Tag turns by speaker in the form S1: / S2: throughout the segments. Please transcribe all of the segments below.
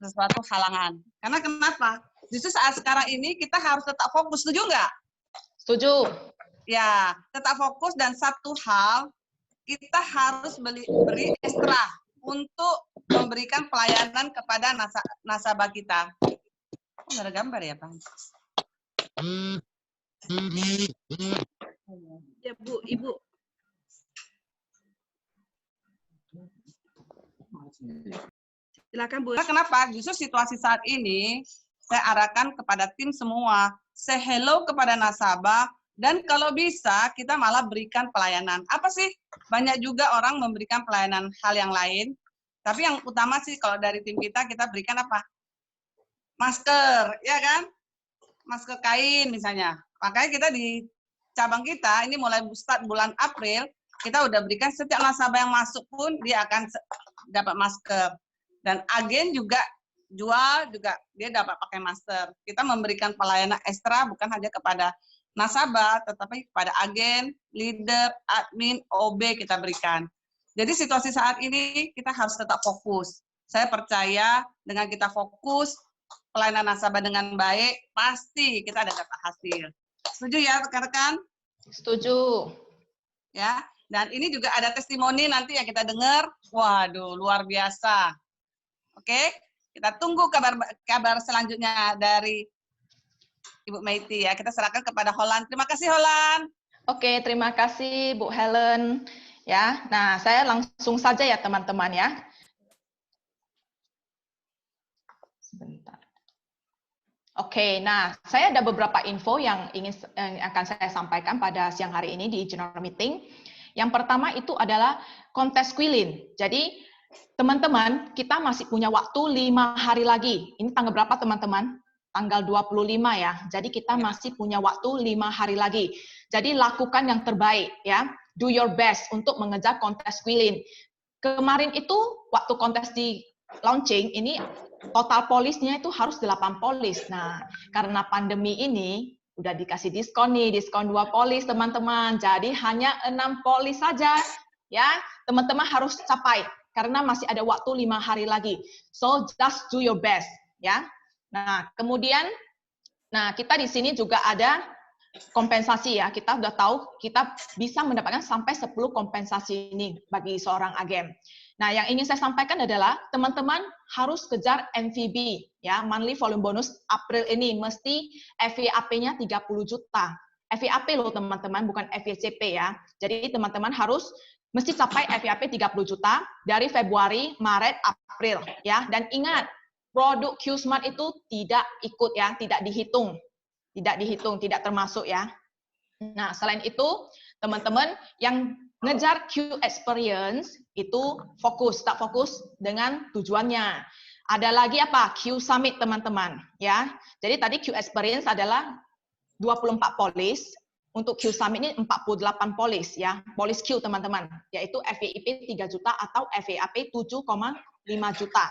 S1: sesuatu halangan. Karena kenapa? Justru saat sekarang ini kita harus tetap fokus, setuju nggak?
S2: Setuju.
S1: Ya, tetap fokus dan satu hal, kita harus beri ekstra untuk memberikan pelayanan kepada nasabah kita. Oh, nggak ada gambar ya, Bang?
S3: Ya, Bu, Ibu. Silakan, Bu.
S1: Nah, kenapa? Justru situasi saat ini, saya arahkan kepada tim semua, say hello kepada nasabah, dan kalau bisa, kita malah berikan pelayanan. Apa sih? Banyak juga orang memberikan pelayanan hal yang lain, tapi yang utama sih kalau dari tim kita berikan apa? Masker, ya kan? Masker kain misalnya. Makanya kita di cabang kita, ini mulai start bulan April, kita udah berikan setiap nasabah yang masuk pun, dia akan dapat masker. Dan agen juga jual juga dia dapat pakai masker. Kita memberikan pelayanan ekstra bukan hanya kepada nasabah, tetapi kepada agen, leader, admin, OB kita berikan. Jadi situasi saat ini kita harus tetap fokus. Saya percaya dengan kita fokus, pelayanan nasabah dengan baik, pasti kita ada dapat hasil. Setuju ya rekan-rekan?
S2: Setuju.
S1: Ya, dan ini juga ada testimoni nanti yang kita dengar. Waduh, luar biasa. Oke, kita tunggu kabar selanjutnya dari Ibu Meiti ya. Kita serahkan kepada Holland. Terima kasih Holland.
S2: Oke, terima kasih Bu Helen. Ya, nah saya langsung saja ya teman-teman ya. Sebentar. Oke, nah saya ada beberapa info yang akan saya sampaikan pada siang hari ini di general meeting. Yang pertama itu adalah kontes Quilin. Jadi teman-teman, kita masih punya waktu 5 hari lagi. Ini tanggal berapa teman-teman? Tanggal 25 ya. Jadi kita masih punya waktu 5 hari lagi. Jadi lakukan yang terbaik ya. Do your best untuk mengejar kontes Quilin. Kemarin itu waktu kontes di launching ini total polisnya itu harus 8 polis. Nah, karena pandemi ini udah dikasih diskon nih, diskon 2 polis teman-teman. Jadi hanya 6 polis saja ya. Teman-teman harus capai karena masih ada waktu 5 hari lagi. So just do your best ya. Nah, kemudian kita di sini juga ada kompensasi ya. Kita udah tahu kita bisa mendapatkan sampai 10 kompensasi ini bagi seorang agen. Nah, yang ingin saya sampaikan adalah teman-teman harus kejar MVB ya, monthly volume bonus April ini mesti FYAP-nya 30 juta. FYAP loh teman-teman, bukan FYCP ya. Jadi teman-teman harus mesti capai FYAP 30 juta dari Februari, Maret, April ya. Dan ingat, produk Q-Smart itu tidak ikut ya, tidak dihitung. Tidak dihitung, tidak termasuk ya. Nah, selain itu, teman-teman yang ngejar Q Experience itu fokus, tak fokus dengan tujuannya. Ada lagi apa? Q Summit, teman-teman. Ya, jadi tadi Q Experience adalah 24 polis. Untuk Q Summit ini 48 polis ya, polis Q teman-teman, yaitu FYIP 3 juta atau FYAP 7,5 juta.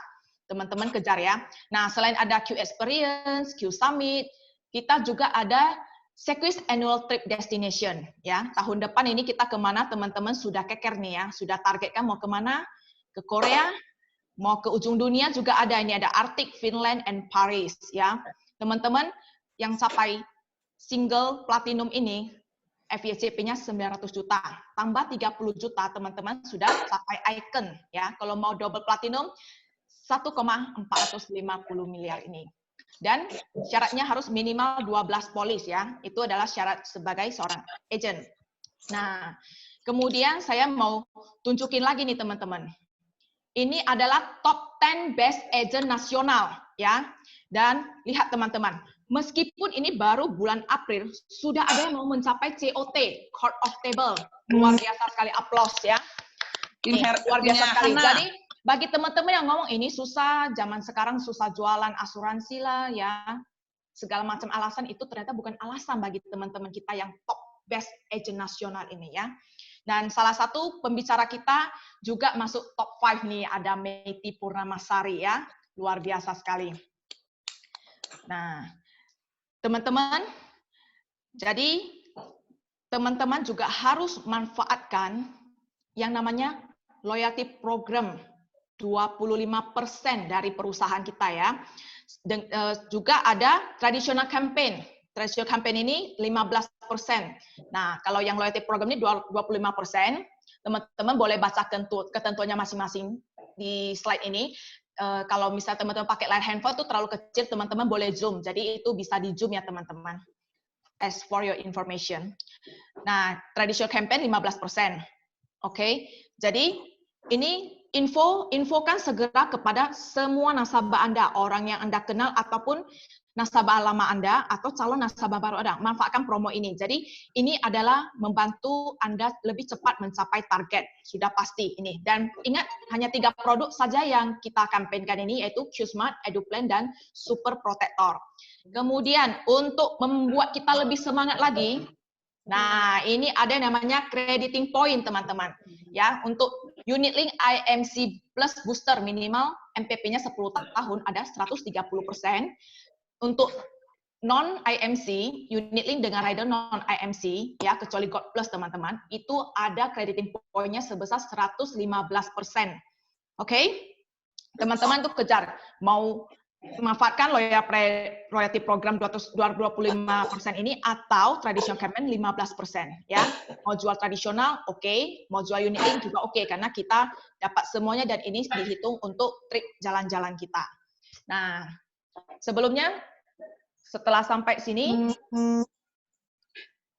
S2: Teman-teman kejar ya. Nah, selain ada Q Experience, Q Summit, kita juga ada Sequis Annual Trip Destination ya. Tahun depan ini kita kemana teman-teman sudah keker nih ya, sudah targetkan mau kemana? Ke Korea, mau ke ujung dunia juga ada. Ini ada Arctic, Finland, and Paris ya. Teman-teman yang sampai single platinum ini FYCP-nya 900 juta, tambah 30 juta teman-teman sudah sampai icon ya. Kalau mau double platinum 1,450 miliar ini. Dan syaratnya harus minimal 12 polis ya. Itu adalah syarat sebagai seorang agent. Nah, kemudian saya mau tunjukin lagi nih teman-teman. Ini adalah top 10 best agent nasional ya. Dan lihat teman-teman, meskipun ini baru bulan April, sudah ada yang mau mencapai COT, Court of Table. Luar biasa sekali, aplaus ya. Ini luar biasa sekali. Jadi bagi teman-teman yang ngomong ini susah, zaman sekarang susah jualan asuransi lah ya, segala macam alasan itu ternyata bukan alasan bagi teman-teman kita yang top best agent nasional ini ya. Dan salah satu pembicara kita juga masuk top 5 nih, ada Meiti Purnamasari ya, luar biasa sekali. Nah, teman-teman, jadi teman-teman juga harus manfaatkan yang namanya loyalty program 25% dari perusahaan kita ya. Juga ada traditional campaign. Traditional campaign ini 15%. Nah, kalau yang loyalty program ini 25%. Teman-teman boleh baca ketentuannya masing-masing di slide ini. Kalau misalnya teman-teman pakai layar handphone itu terlalu kecil, teman-teman boleh zoom. Jadi itu bisa di zoom ya teman-teman. As for your information. Nah, traditional campaign 15%. Oke. Jadi ini infokan segera kepada semua nasabah Anda, orang yang Anda kenal ataupun nasabah lama Anda atau calon nasabah baru Anda. Manfaatkan promo ini. Jadi ini adalah membantu Anda lebih cepat mencapai target. Sudah pasti ini. Dan ingat, hanya 3 produk saja yang kita kampanyekan ini, yaitu QSmart, EduPlan, dan Super Protector. Kemudian untuk membuat kita lebih semangat lagi, nah ini ada namanya crediting point teman-teman. Ya, untuk unit link IMC Plus Booster minimal MPP-nya 10 tahun ada 130%. Untuk non-IMC, unit link dengan rider non-IMC, ya kecuali Gold Plus teman-teman, itu ada crediting point-nya sebesar 115%. Oke? Teman-teman tuh kejar, mau memanfaatkan loyalty program 25% ini atau traditional campaign 15%, ya. Mau jual tradisional, oke. Mau jual unit link juga oke, karena kita dapat semuanya dan ini dihitung untuk trip jalan-jalan kita. Nah, sebelumnya, setelah sampai sini,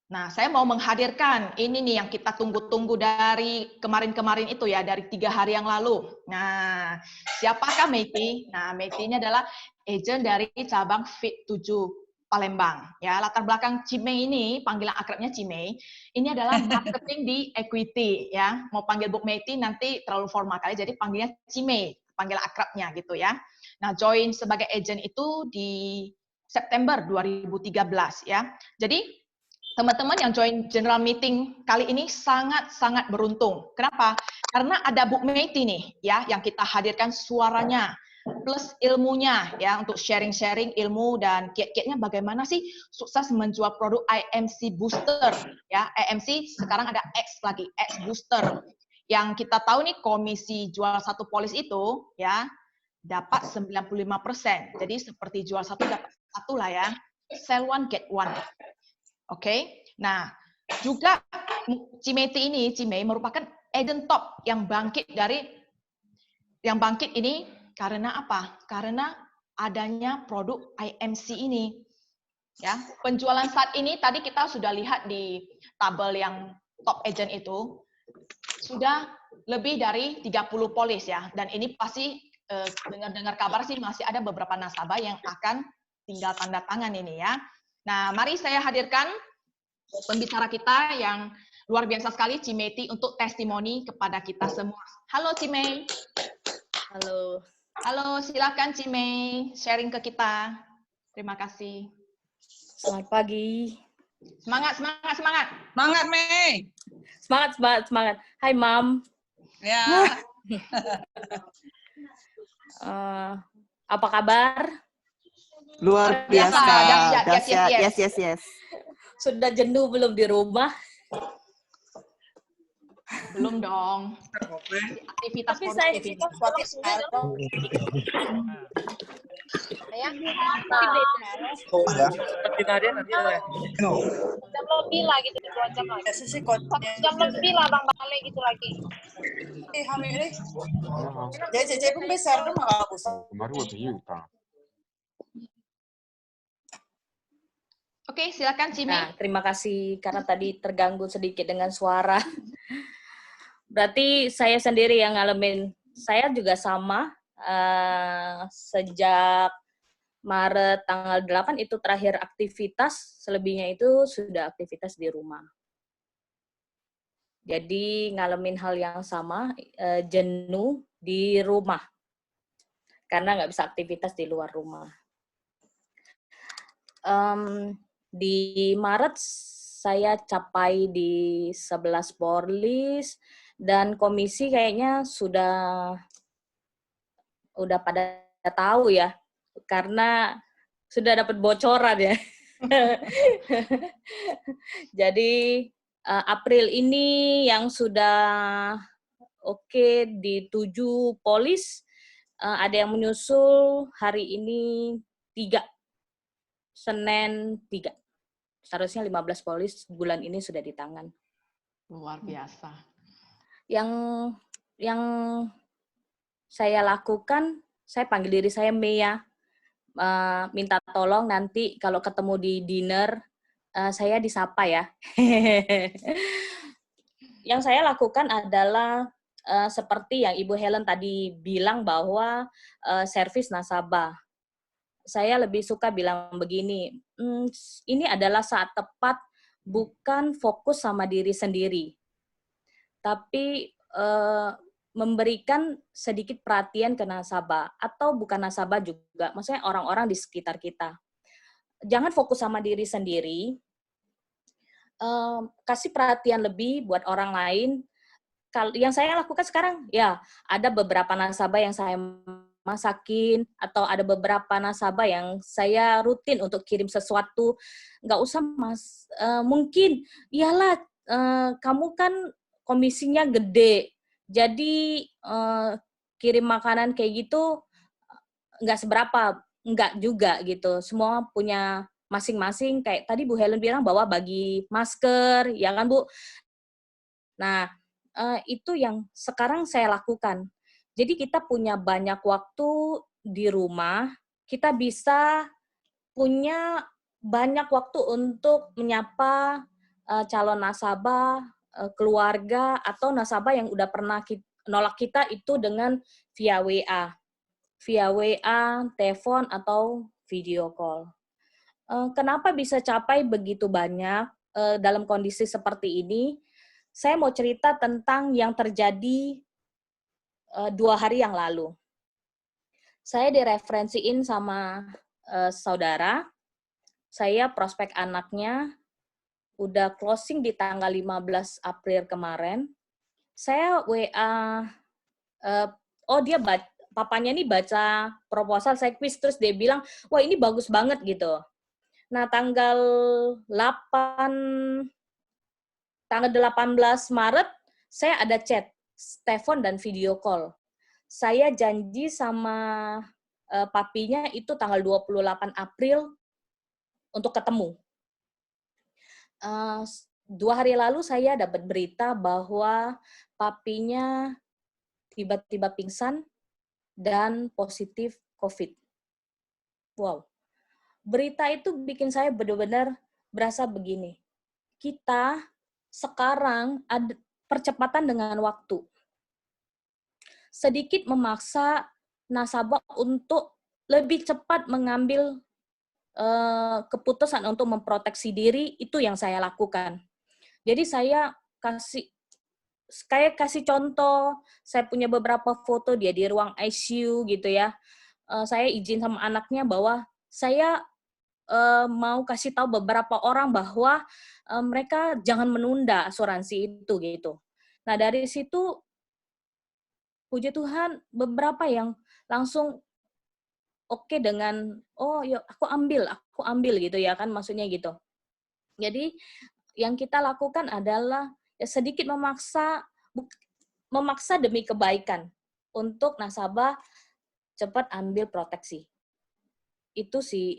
S2: nah saya mau menghadirkan ini nih yang kita tunggu-tunggu dari kemarin-kemarin itu ya, dari 3 hari yang lalu. Nah, siapakah Meiti? Nah, Meiti ini adalah agent dari cabang Fit 7 Palembang. Ya, latar belakang Cimei ini, panggilan akrabnya Cimei, ini adalah marketing di equity ya. Mau panggil Bu Meiti nanti terlalu formal kali, jadi panggilnya Cimei, panggilan akrabnya gitu ya. Nah, join sebagai agent itu di September 2013 ya. Jadi teman-teman yang join general meeting kali ini sangat-sangat beruntung. Kenapa? Karena ada Bu Meiti nih ya yang kita hadirkan suaranya plus ilmunya ya untuk sharing-sharing ilmu dan kiat-kiatnya bagaimana sih sukses menjual produk IMC Booster ya. IMC sekarang ada X lagi, X Booster. Yang kita tahu nih komisi jual 1 polis itu ya dapat 95%. Jadi seperti jual 1 dapat 1 lah ya. Sell 1 get 1. Oke, nah juga Cimei merupakan agent top yang bangkit ini karena apa? Karena adanya produk IMC ini. Ya, penjualan saat ini tadi kita sudah lihat di tabel yang top agent itu sudah lebih dari 30 polis ya, dan ini pasti dengar kabar sih masih ada beberapa nasabah yang akan tinggal tanda tangan ini ya. Nah, mari saya hadirkan pembicara kita yang luar biasa sekali, Cimei, untuk testimoni kepada kita semua. Halo Cimei.
S3: Halo.
S2: Halo, silakan Cimei, sharing ke kita. Terima kasih.
S3: Selamat pagi.
S2: Semangat, semangat, semangat.
S1: Semangat, Mei.
S3: Semangat, semangat, semangat. Hai, Mam.
S1: Ya.
S3: Apa kabar?
S4: Luar biasa. Yes.
S3: Sudah jenuh belum di rumah?
S2: Belum dong. Aktivitas
S3: Tapi saya
S2: produktif ini.
S5: Jam lebih lah gitu, 2 jam lagi. Jam lebih lah Bang balik gitu lagi.
S6: Jadi pun besar tuh nggak bagus.
S2: Oke, silakan Cimei.
S3: Nah, terima kasih karena tadi terganggu sedikit dengan suara. Berarti saya sendiri yang ngalamin. Saya juga sama. Sejak Maret tanggal 8 itu terakhir aktivitas. Selebihnya itu sudah aktivitas di rumah. Jadi ngalamin hal yang sama, jenuh di rumah. Karena nggak bisa aktivitas di luar rumah. Di Maret saya capai di 11 polis dan komisi kayaknya udah pada tahu ya karena sudah dapat bocoran ya. Jadi April ini yang sudah oke di 7 polis, ada yang menyusul hari ini 3, Senin 3. Seharusnya 15 polis bulan ini sudah di tangan.
S2: Luar biasa.
S3: Yang saya lakukan, saya panggil diri saya Mea, minta tolong nanti kalau ketemu di dinner, saya disapa ya. Yang saya lakukan adalah seperti yang Ibu Helen tadi bilang bahwa servis nasabah. Saya lebih suka bilang begini, ini adalah saat tepat bukan fokus sama diri sendiri, tapi memberikan sedikit perhatian ke nasabah, atau bukan nasabah juga, maksudnya orang-orang di sekitar kita. Jangan fokus sama diri sendiri, kasih perhatian lebih buat orang lain. Yang saya lakukan sekarang, ya ada beberapa nasabah yang saya masakin, atau ada beberapa nasabah yang saya rutin untuk kirim sesuatu. Nggak usah mas, mungkin, iyalah kamu kan komisinya gede, jadi kirim makanan kayak gitu nggak seberapa, nggak juga gitu. Semua punya masing-masing, kayak tadi Bu Helen bilang bahwa bagi masker, ya kan Bu? Nah, itu yang sekarang saya lakukan. Jadi kita punya banyak waktu di rumah, kita bisa punya banyak waktu untuk menyapa calon nasabah, keluarga, atau nasabah yang udah pernah nolak kita itu dengan via WA, telepon, atau video call. Kenapa bisa capai begitu banyak dalam kondisi seperti ini? Saya mau cerita tentang yang terjadi 2 hari yang lalu. Saya direferensiin sama saudara, saya prospek anaknya, udah closing di tanggal 15 April kemarin. Saya WA, papanya nih baca proposal saya quiz, terus dia bilang, wah ini bagus banget gitu. Nah, tanggal 18 Maret, saya ada chat, telepon, dan video call. Saya janji sama papinya itu tanggal 28 April untuk ketemu. 2 hari lalu saya dapat berita bahwa papinya tiba-tiba pingsan dan positif COVID. Wow. Berita itu bikin saya benar-benar berasa begini. Kita sekarang ada percepatan dengan waktu. Sedikit memaksa nasabah untuk lebih cepat mengambil keputusan untuk memproteksi diri, itu yang saya lakukan. Jadi saya kasih contoh, saya punya beberapa foto dia di ruang ICU gitu ya. Saya izin sama anaknya bahwa saya mau kasih tahu beberapa orang bahwa mereka jangan menunda asuransi itu gitu. Nah, dari situ puji Tuhan beberapa yang langsung oke dengan, oh yuk aku ambil gitu ya kan, maksudnya gitu. Jadi yang kita lakukan adalah ya sedikit memaksa demi kebaikan untuk nasabah cepat ambil proteksi. Itu sih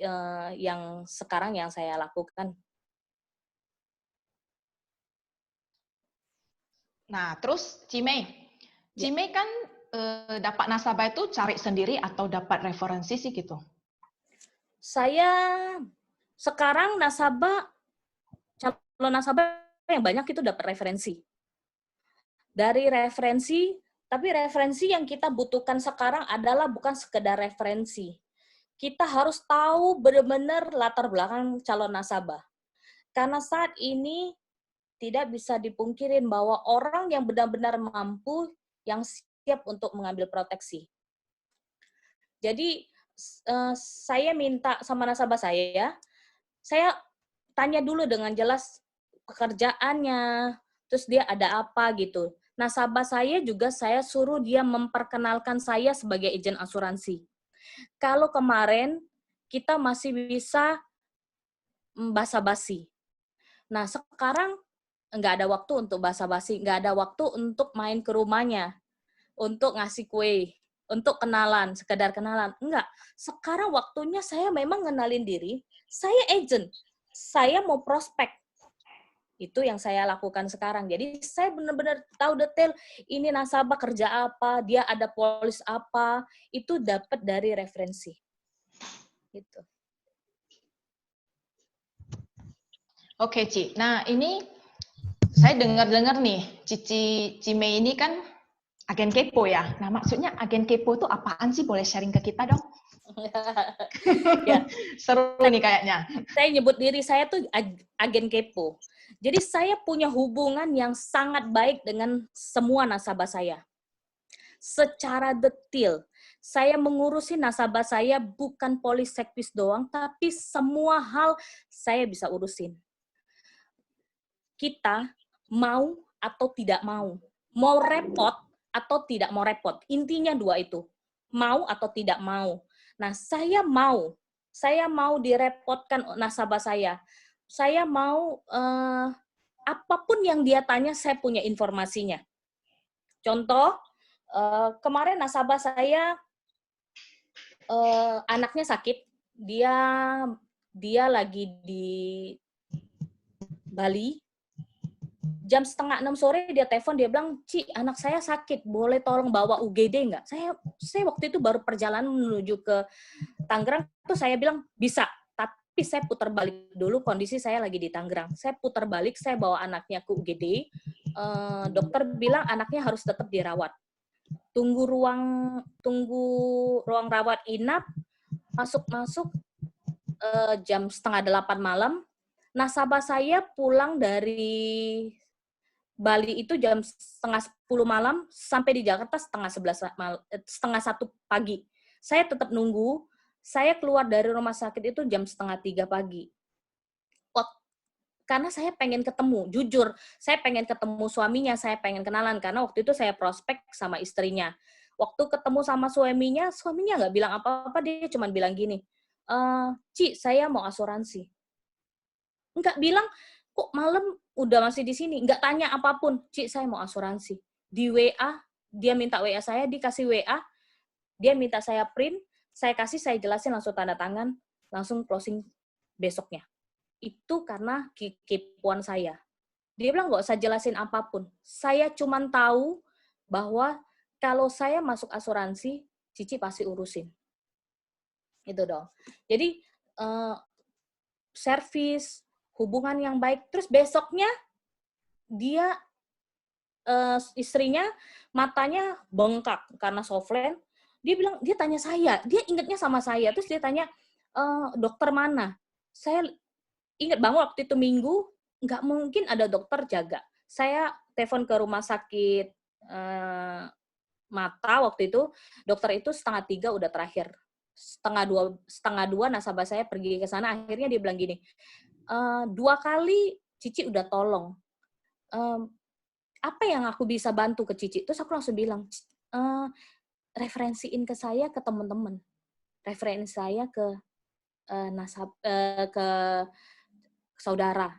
S3: yang sekarang yang saya lakukan.
S2: Nah, terus Cimei kan dapat nasabah itu cari sendiri atau dapat referensi sih gitu?
S3: Saya sekarang calon nasabah yang banyak itu dapat referensi. Dari referensi, tapi referensi yang kita butuhkan sekarang adalah bukan sekedar referensi. Kita harus tahu benar-benar latar belakang calon nasabah. Karena saat ini tidak bisa dipungkirin bahwa orang yang benar-benar mampu yang siap untuk mengambil proteksi. Jadi saya minta sama nasabah saya tanya dulu dengan jelas pekerjaannya, terus dia ada apa gitu. Nasabah saya juga saya suruh dia memperkenalkan saya sebagai agen asuransi. Kalau kemarin kita masih bisa basa-basi. Nah, sekarang nggak ada waktu untuk basa-basi, nggak ada waktu untuk main ke rumahnya, untuk ngasih kue, untuk kenalan, sekedar kenalan. Enggak. Sekarang waktunya saya memang ngenalin diri, saya agent, saya mau prospek. Itu yang saya lakukan sekarang. Jadi saya benar-benar tahu detail ini nasabah kerja apa, dia ada polis apa, itu dapat dari referensi. Gitu.
S2: Oke, Ci. Nah, ini saya dengar-dengar nih, Cici Cime ini kan agen kepo ya. Nah, maksudnya agen kepo itu apaan sih? Boleh sharing ke kita dong?
S3: Ya.
S2: Seru nih kayaknya.
S3: Saya nyebut diri saya tuh agen kepo. Jadi saya punya hubungan yang sangat baik dengan semua nasabah saya. Secara detail, saya mengurusi nasabah saya bukan polis sekvis doang, tapi semua hal saya bisa urusin. Kita mau atau tidak mau repot atau tidak mau repot. Intinya dua itu, mau atau tidak mau. Nah, saya mau direpotkan nasabah saya. Saya mau apapun yang dia tanya, saya punya informasinya. Contoh, kemarin nasabah saya anaknya sakit, dia lagi di Bali. Jam 5:30 sore dia telepon, dia bilang, Ci, anak saya sakit, boleh tolong bawa UGD nggak? Saya waktu itu baru perjalanan menuju ke Tangerang, tuh saya bilang, bisa. Tapi saya putar balik dulu, kondisi saya lagi di Tangerang. Saya putar balik, saya bawa anaknya ke UGD. Dokter bilang anaknya harus tetap dirawat. Tunggu ruang rawat inap, masuk jam 7:30 malam. Nasabah saya pulang dari Bali itu jam 9:30 malam, sampai di Jakarta 1:30 pagi. Saya tetap nunggu. Saya keluar dari rumah sakit itu jam 2:30 pagi. Karena saya pengen ketemu, jujur, saya pengen ketemu suaminya, saya pengen kenalan, karena waktu itu saya prospek sama istrinya. Waktu ketemu sama suaminya nggak bilang apa-apa, dia cuma bilang gini, Ci, saya mau asuransi. Nggak bilang, kok malam udah masih di sini, nggak tanya apapun, Ci, saya mau asuransi. Di WA, dia minta WA saya, dikasih WA, dia minta saya print, saya kasih, saya jelasin, langsung tanda tangan, langsung closing besoknya. Itu karena kekepoan saya. Dia bilang nggak usah jelasin apapun. Saya cuma tahu bahwa kalau saya masuk asuransi, Cici pasti urusin. Itu dong. Jadi servis, hubungan yang baik. Terus besoknya dia istrinya matanya bengkak karena soflen. Dia bilang, dia tanya saya, dia ingatnya sama saya. Terus dia tanya, dokter mana? Saya ingat banget waktu itu Minggu, nggak mungkin ada dokter jaga. Saya telepon ke rumah sakit mata waktu itu, dokter itu 1:30 udah terakhir. 1:30 nasabah saya pergi ke sana, akhirnya dia bilang gini, 2 kali Cici udah tolong. Apa yang aku bisa bantu ke Cici? Terus aku langsung bilang, referensiin ke saya ke teman-teman. Referensi saya ke ke saudara.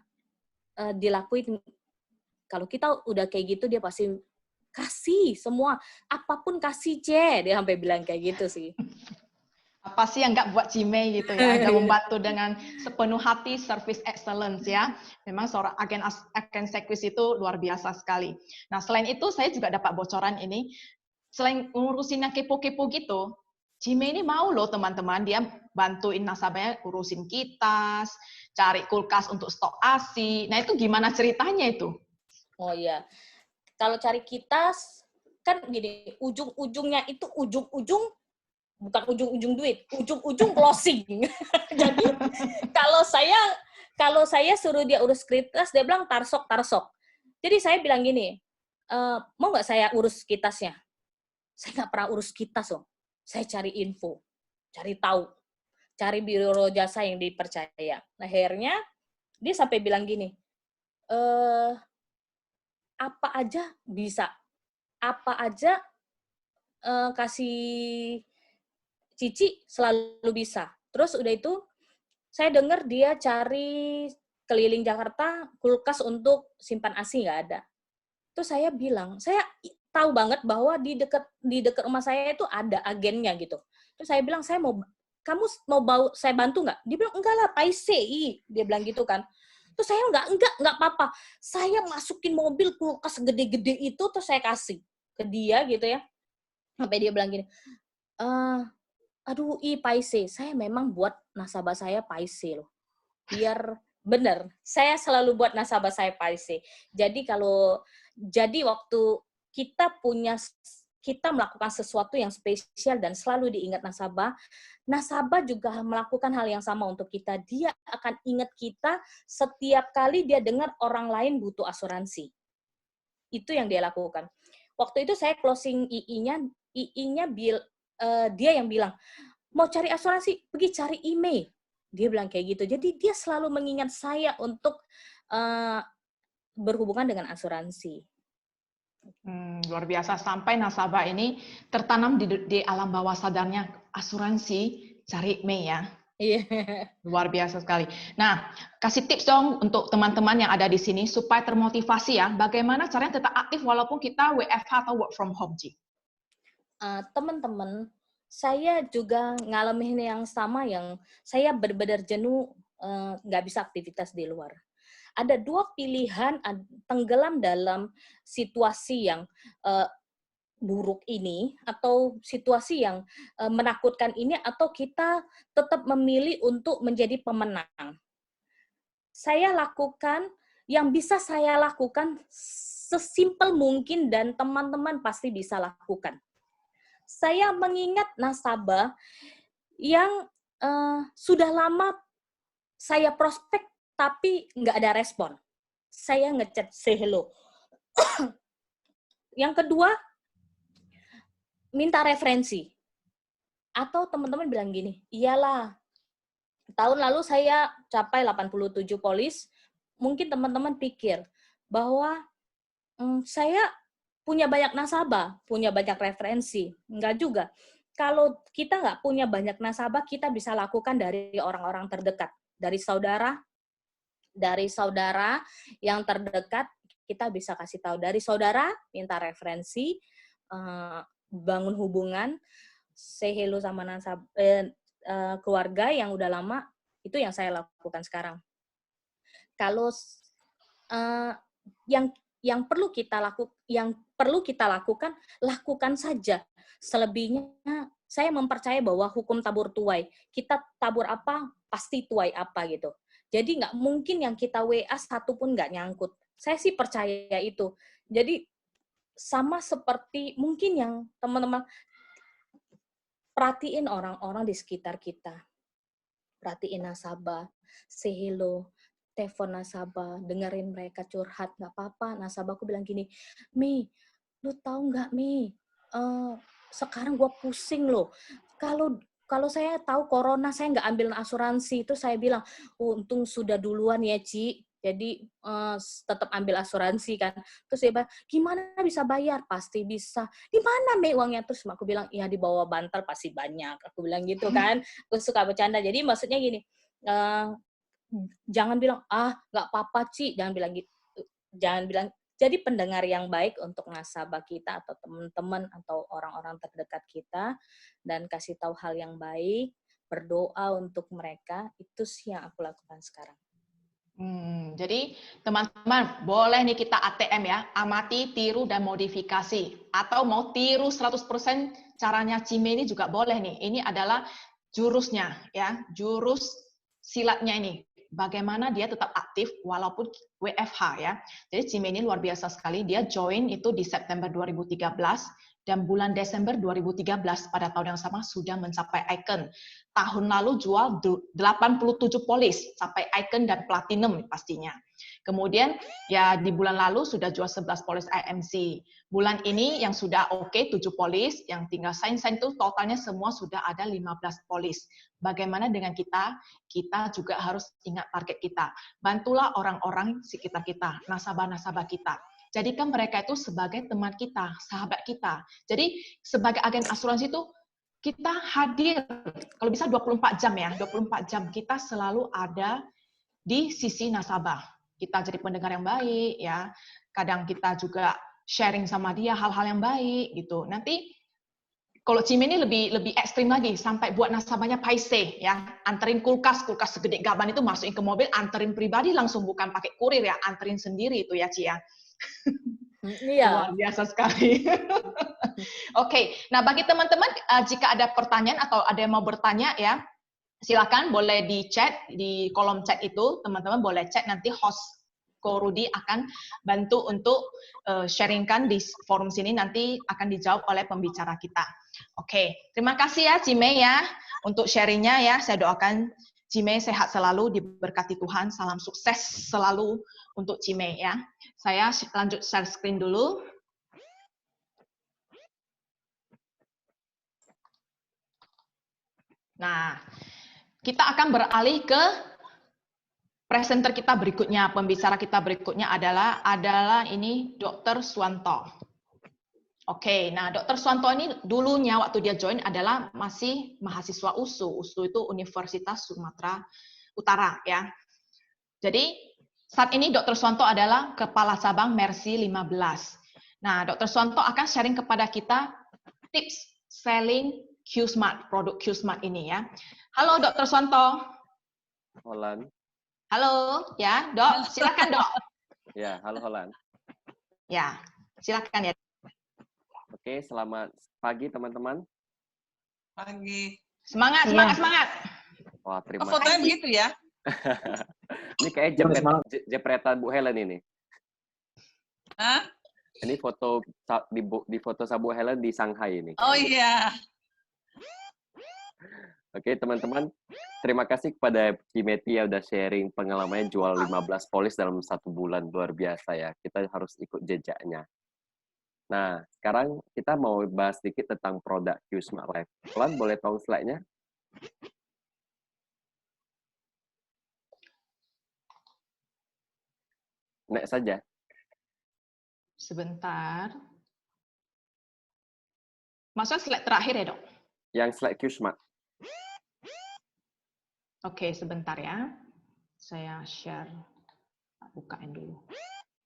S3: Dilakuin, kalau kita udah kayak gitu dia pasti kasih semua, apapun kasih, dia sampai bilang kayak gitu sih.
S2: Apa sih yang nggak buat Cime gitu ya, ada membantu dengan sepenuh hati, service excellence ya. Memang seorang agen sekvis itu luar biasa sekali. Nah, selain itu saya juga dapat bocoran ini, selain ngurusin yang kepo-kepo gitu, Cime ini mau loh teman-teman, dia bantuin nasabahnya urusin kitas, cari kulkas untuk stok ASI. Nah, itu gimana ceritanya itu?
S3: Oh iya, kalau cari kitas, kan gini, ujung-ujungnya itu bukan ujung-ujung duit, ujung-ujung closing. Jadi kalau saya suruh dia urus kitas, dia bilang tarsok. Jadi saya bilang gini, mau nggak saya urus kitasnya? Saya nggak pernah urus kitas loh. Saya cari info, cari tahu, cari biro jasa yang dipercaya. Nah, akhirnya dia sampai bilang gini, apa aja bisa, apa aja kasih Cici selalu bisa. Terus udah itu, saya dengar dia cari keliling Jakarta, kulkas untuk simpan ASI nggak ada. Terus saya bilang, saya tahu banget bahwa di dekat rumah saya itu ada agennya gitu. Terus saya bilang, kamu mau saya bantu nggak? Dia bilang, enggak lah, paise, dia bilang gitu kan. Terus saya enggak apa-apa. Saya masukin mobil kulkas gede-gede itu, terus saya kasih ke dia gitu ya. Sampai dia bilang gini, aduh, paise, saya memang buat nasabah saya paise loh. Biar bener, saya selalu buat nasabah saya paise. Jadi waktu kita melakukan sesuatu yang spesial dan selalu diingat nasabah juga melakukan hal yang sama untuk kita. Dia akan ingat kita setiap kali dia dengar orang lain butuh asuransi. Itu yang dia lakukan. Waktu itu saya closing II-nya dia yang bilang, mau cari asuransi, pergi cari email. Dia bilang kayak gitu. Jadi dia selalu mengingat saya untuk berhubungan dengan asuransi.
S2: Luar biasa, sampai nasabah ini tertanam di alam bawah sadarnya asuransi, cari email ya.
S3: Iya.
S2: Luar biasa sekali. Nah, kasih tips dong untuk teman-teman yang ada di sini supaya termotivasi ya. Bagaimana caranya tetap aktif walaupun kita WFH atau work from home, Ci?
S3: Teman-teman, saya juga ngalamin yang sama, yang saya benar-benar jenuh, nggak bisa aktivitas di luar. Ada dua pilihan, tenggelam dalam situasi yang buruk ini, atau situasi yang menakutkan ini, atau kita tetap memilih untuk menjadi pemenang. Yang bisa saya lakukan sesimpel mungkin dan teman-teman pasti bisa lakukan. Saya mengingat nasabah yang sudah lama saya prospek tapi nggak ada respon. Saya ngechat say hello. Yang kedua, minta referensi. Atau teman-teman bilang gini, iyalah, tahun lalu saya capai 87 polis, mungkin teman-teman pikir bahwa saya punya banyak nasabah, punya banyak referensi. Enggak juga. Kalau kita nggak punya banyak nasabah, kita bisa lakukan dari orang-orang terdekat. Dari saudara yang terdekat, kita bisa kasih tahu. Dari saudara, minta referensi, bangun hubungan, say hello sama keluarga yang udah lama, itu yang saya lakukan sekarang. Kalau yang perlu kita lakukan, lakukan saja. Selebihnya, saya mempercaya bahwa hukum tabur tuai. Kita tabur apa, pasti tuai apa gitu. Jadi nggak mungkin yang kita WA satu pun nggak nyangkut. Saya sih percaya itu. Jadi sama seperti mungkin yang teman-teman perhatiin orang-orang di sekitar kita. Perhatiin nasabah, say hello, telepon nasabah, dengerin mereka curhat, nggak apa-apa. Nasabahku bilang gini, Mi, lu tahu nggak Mi, sekarang gue pusing loh. Kalau saya tahu corona, saya nggak ambil asuransi. Itu saya bilang, untung sudah duluan ya, Ci. Jadi tetap ambil asuransi kan. Terus dia bilang, gimana bisa bayar? Pasti bisa. Di mana Mi uangnya? Terus aku bilang, ya di bawah bantal pasti banyak. Aku bilang gitu kan. Aku suka bercanda. Jadi maksudnya gini, jangan bilang, nggak apa-apa Ci. Jangan bilang gitu. Jangan bilang. Jadi pendengar yang baik untuk nasabah kita atau teman-teman atau orang-orang terdekat kita, dan kasih tahu hal yang baik, berdoa untuk mereka, itu sih yang aku lakukan sekarang.
S2: Jadi teman-teman boleh nih kita ATM ya, amati, tiru, dan modifikasi. Atau mau tiru 100% caranya Cime ini juga boleh nih. Ini adalah jurusnya ya, jurus silatnya ini. Bagaimana dia tetap aktif walaupun WFH ya. Jadi Cime ini luar biasa sekali. Dia join itu di September 2013 dan bulan Desember 2013 pada tahun yang sama sudah mencapai icon. Tahun lalu jual 87 polis sampai icon dan platinum pastinya. Kemudian ya di bulan lalu sudah jual 11 polis IMC. Bulan ini yang sudah oke 7 polis, yang tinggal sign itu totalnya semua sudah ada 15 polis. Bagaimana dengan kita? Kita juga harus ingat target kita. Bantulah orang-orang sekitar kita, nasabah-nasabah kita. Jadikan mereka itu sebagai teman kita, sahabat kita. Jadi sebagai agen asuransi itu kita hadir, kalau bisa 24 jam ya, 24 jam kita selalu ada di sisi nasabah. Kita jadi pendengar yang baik, ya. Kadang kita juga sharing sama dia hal-hal yang baik, gitu. Nanti kalau Cime ini lebih ekstrim lagi, sampai buat nasabahnya paise, ya. Anterin kulkas segede gaban itu masukin ke mobil, anterin pribadi langsung, bukan pakai kurir ya, anterin sendiri itu ya, Ci ya.
S3: Iya.
S2: Luar biasa sekali. Oke, nah bagi teman-teman jika ada pertanyaan atau ada yang mau bertanya ya, silakan boleh di chat di kolom chat itu, teman-teman boleh chat, nanti host Ko Rudi akan bantu untuk sharingkan di forum sini, nanti akan dijawab oleh pembicara kita. Oke, terima kasih ya Cime ya untuk sharingnya ya. Saya doakan Cime sehat selalu, diberkati Tuhan, salam sukses selalu untuk Cime ya. Saya lanjut share screen dulu. Nah, kita akan beralih ke presenter kita berikutnya, pembicara kita berikutnya adalah ini Dr. Suwanto. Oke, nah Dr. Suwanto ini dulunya waktu dia join adalah masih mahasiswa USU. USU itu Universitas Sumatera Utara ya. Jadi saat ini Dr. Suwanto adalah Kepala Cabang Mercy 15. Nah, Dr. Suwanto akan sharing kepada kita tips selling Q-Smart, produk Q-Smart ini ya. Halo Dr. Suwanto.
S7: Holan.
S2: Halo, ya, Dok. Silakan, Dok.
S7: Ya, halo Holan.
S2: Ya, silakan ya.
S7: Oke, selamat pagi teman-teman.
S1: Pagi.
S2: Semangat.
S7: Wah, terima
S1: Oh, fotonya begitu ya?
S7: Ini kayak jepretan Bu Helen ini.
S1: Hah?
S7: Ini foto di foto Sabu Helen di Shanghai ini.
S1: Oh iya.
S7: Oke, teman-teman. Terima kasih kepada Cimeti yang udah sharing pengalamannya jual 15 polis dalam 1 bulan. Luar biasa ya. Kita harus ikut jejaknya. Nah, sekarang kita mau bahas sedikit tentang produk Q-Smart Life. Kalian boleh tahu slide-nya? Next saja.
S2: Sebentar. Maksudnya slide terakhir ya, Dok?
S7: Yang slide Q-Smart.
S2: Oke, sebentar ya. Saya share. Bukain dulu.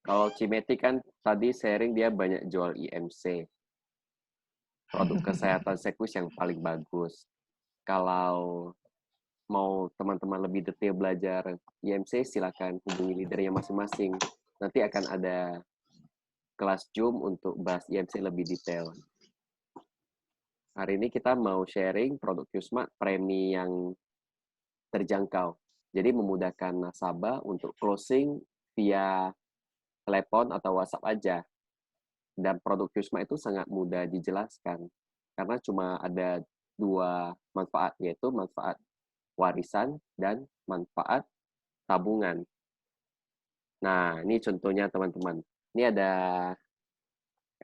S7: Kalau Cimeti kan tadi sharing dia banyak jual IMC. Produk kesehatan sirkus yang paling bagus. Kalau mau teman-teman lebih detail belajar IMC, silakan hubungi leadernya masing-masing. Nanti akan ada kelas Zoom untuk bahas IMC lebih detail. Hari ini kita mau sharing produk Q-Smart premi yang terjangkau. Jadi memudahkan nasabah untuk closing via telepon atau WhatsApp aja. Dan produk Q-Smart itu sangat mudah dijelaskan. Karena cuma ada 2 manfaat, yaitu manfaat warisan dan manfaat tabungan. Nah, ini contohnya teman-teman. Ini ada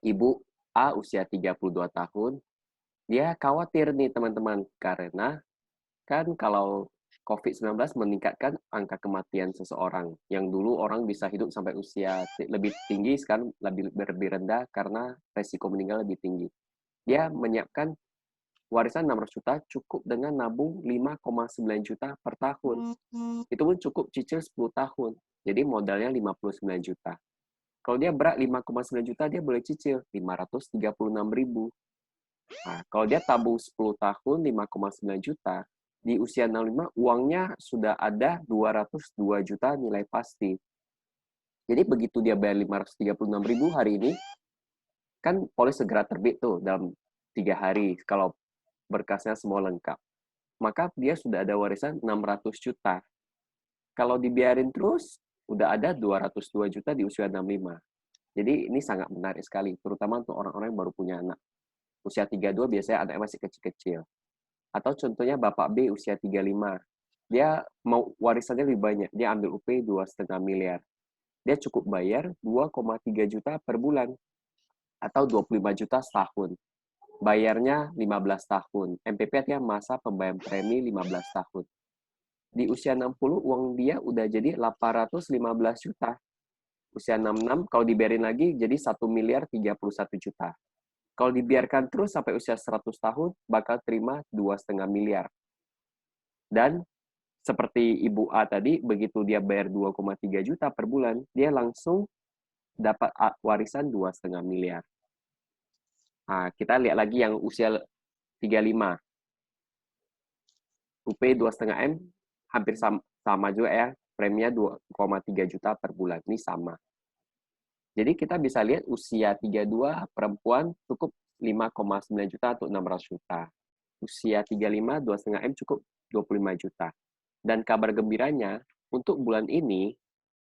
S7: Ibu A usia 32 tahun. Dia khawatir nih teman-teman, karena kan kalau COVID-19 meningkatkan angka kematian seseorang. Yang dulu orang bisa hidup sampai usia lebih tinggi, sekarang lebih rendah karena resiko meninggal lebih tinggi. Dia menyiapkan warisan 600 juta cukup dengan nabung 5,9 juta per tahun. Itu pun cukup cicil 10 tahun. Jadi modalnya 59 juta. Kalau dia berat 5,9 juta, dia boleh cicil 536.000. Nah, kalau dia tabung 10 tahun 5,9 juta, di usia 65 uangnya sudah ada 202 juta nilai pasti. Jadi begitu dia bayar 536.000 hari ini, kan polis segera terbit tuh dalam 3 hari kalau berkasnya semua lengkap. Maka dia sudah ada warisan 600 juta. Kalau dibiarin terus, udah ada 202 juta di usia 65. Jadi ini sangat menarik sekali, terutama untuk orang-orang yang baru punya anak. Usia 32 biasanya anaknya masih kecil-kecil. Atau contohnya Bapak B usia 35. Dia mau warisannya lebih banyak. Dia ambil UP 2,5 miliar. Dia cukup bayar 2,3 juta per bulan. Atau 25 juta setahun. Bayarnya 15 tahun. MPP artinya masa pembayaran premi 15 tahun. Di usia 60, uang dia udah jadi 815 juta. Usia 66, kalau dibiarin lagi, jadi 1 miliar 31 juta. Kalau dibiarkan terus sampai usia 100 tahun, bakal terima 2,5 miliar. Dan seperti Ibu A tadi, begitu dia bayar 2,3 juta per bulan, dia langsung dapat warisan 2,5 miliar. Nah, kita lihat lagi yang usia 35. UP 2,5 M, hampir sama juga ya, preminya 2,3 juta per bulan. Ini sama. Jadi kita bisa lihat usia 32 perempuan cukup 5,9 juta atau 600 juta. Usia 35, 2,5 M cukup 25 juta. Dan kabar gembiranya, untuk bulan ini,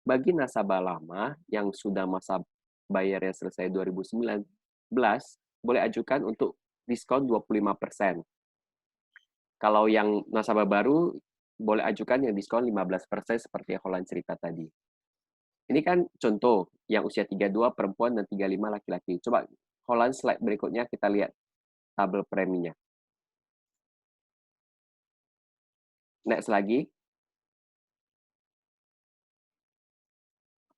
S7: bagi nasabah lama yang sudah masa bayarnya selesai 2019, boleh ajukan untuk diskon 25%. Kalau yang nasabah baru, boleh ajukan yang diskon 15% seperti yang Holland cerita tadi. Ini kan contoh yang usia 32 perempuan dan 35 laki-laki. Coba Holland slide berikutnya kita lihat tabel preminya. Next lagi.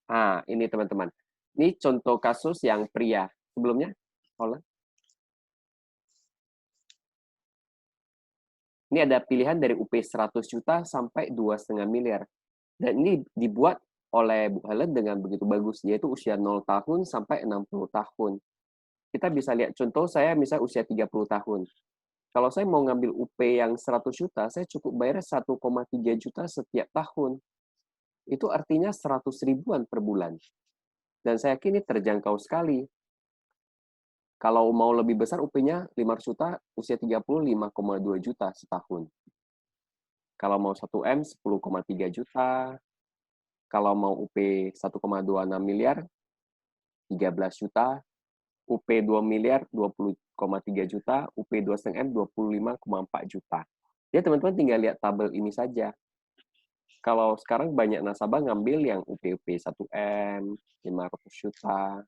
S7: Nah, ini teman-teman. Ini contoh kasus yang pria. Sebelumnya, Holland. Ini ada pilihan dari UP 100 juta sampai 2,5 miliar. Dan ini dibuat oleh Bu Helen dengan begitu bagus, yaitu usia 0 tahun sampai 60 tahun. Kita bisa lihat contoh saya misalnya usia 30 tahun. Kalau saya mau ngambil UP yang 100 juta, saya cukup bayar 1,3 juta setiap tahun. Itu artinya 100 ribuan per bulan. Dan saya yakin ini terjangkau sekali. Kalau mau lebih besar UP-nya 500 juta, usia 30, 5,2 juta setahun. Kalau mau 1M, 10,3 juta. Kalau mau UP 1,26 miliar, 13 juta. UP 2 miliar, 20,3 juta. UP 2,5M, 25,4 juta. Jadi teman-teman tinggal lihat tabel ini saja. Kalau sekarang banyak nasabah ngambil yang UP 1M, 500 juta.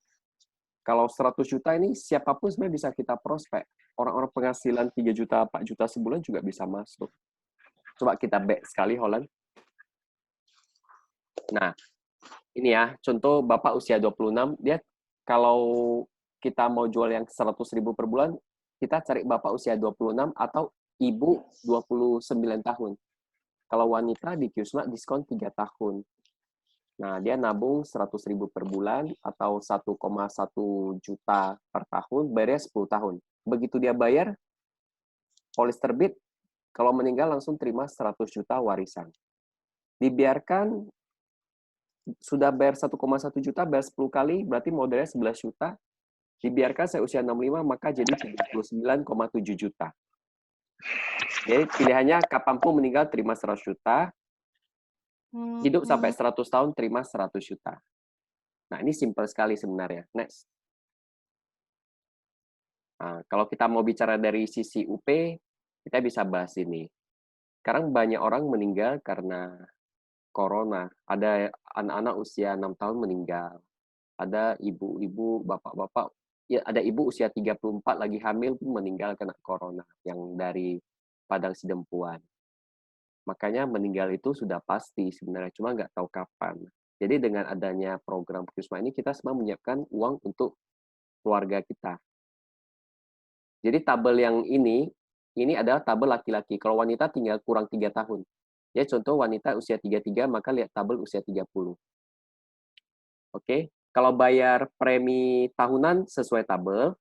S7: Kalau 100 juta ini siapapun sebenarnya bisa kita prospek. Orang-orang penghasilan 3 juta, 4 juta sebulan juga bisa masuk. Coba kita back sekali, Holland. Nah, ini ya, contoh Bapak usia 26, dia kalau kita mau jual yang 100.000 per bulan, kita cari Bapak usia 26 atau Ibu 29 tahun. Kalau wanita di Qsmart diskon 3 tahun. Nah, dia nabung 100.000 per bulan atau 1,1 juta per tahun, bayarnya 10 tahun. Begitu dia bayar, polis terbit, kalau meninggal langsung terima 100 juta warisan. Dibiarkan, sudah bayar 1,1 juta, bayar 10 kali, berarti modalnya 11 juta. Dibiarkan saya usia 65, maka jadi 79,7 juta. Jadi pilihannya kapanpun meninggal terima 100 juta, hidup sampai 100 tahun terima 100 juta. Nah, ini simple sekali sebenarnya. Next. Nah, kalau kita mau bicara dari sisi UP, kita bisa bahas ini. Sekarang banyak orang meninggal karena corona. Ada anak-anak usia 6 tahun meninggal. Ada ibu-ibu, bapak-bapak, ya ada ibu usia 34 lagi hamil pun meninggal kena corona yang dari Padang Sidempuan. Makanya meninggal itu sudah pasti sebenarnya, cuma nggak tahu kapan. Jadi dengan adanya program Qsmart ini, kita semua menyiapkan uang untuk keluarga kita. Jadi tabel yang ini adalah tabel laki-laki. Kalau wanita tinggal kurang 3 tahun. Ya, contoh wanita usia 33, maka lihat tabel usia 30. Oke, kalau bayar premi tahunan sesuai tabel,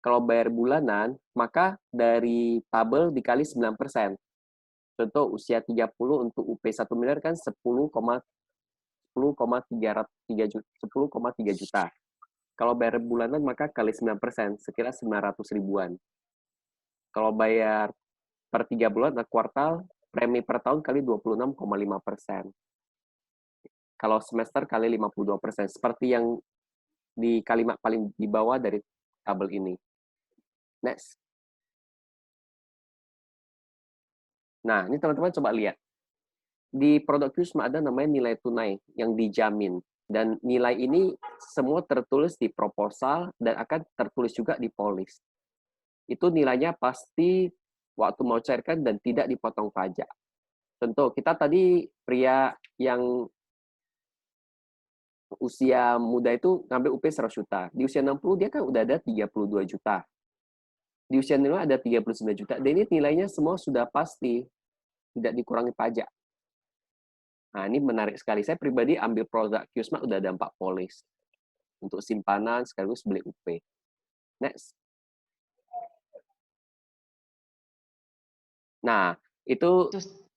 S7: kalau bayar bulanan, maka dari tabel dikali 9%. Contoh usia 30 untuk UP 1 miliar kan 10,3 juta. Kalau bayar bulanan maka kali 9%, sekira 900 ribuan. Kalau bayar per 3 bulan atau kuartal, premi per tahun kali 26,5%. Kalau semester kali 52%. Seperti yang di kalimat paling di bawah dari tabel ini. Next. Nah, ini teman-teman coba lihat. Di produk Qsmart ada namanya nilai tunai yang dijamin. Dan nilai ini semua tertulis di proposal dan akan tertulis juga di polis. Itu nilainya pasti waktu mau cairkan dan tidak dipotong pajak. Contoh, kita tadi pria yang usia muda itu ngambil UP 100 juta. Di usia 60 dia kan udah ada 32 juta. Di usia 65 ada 39 juta. Dan ini nilainya semua sudah pasti tidak dikurangi pajak. Nah, ini menarik sekali. Saya pribadi ambil produk QSmart udah ada 4 polis. Untuk simpanan sekaligus beli UP. Next. Nah, itu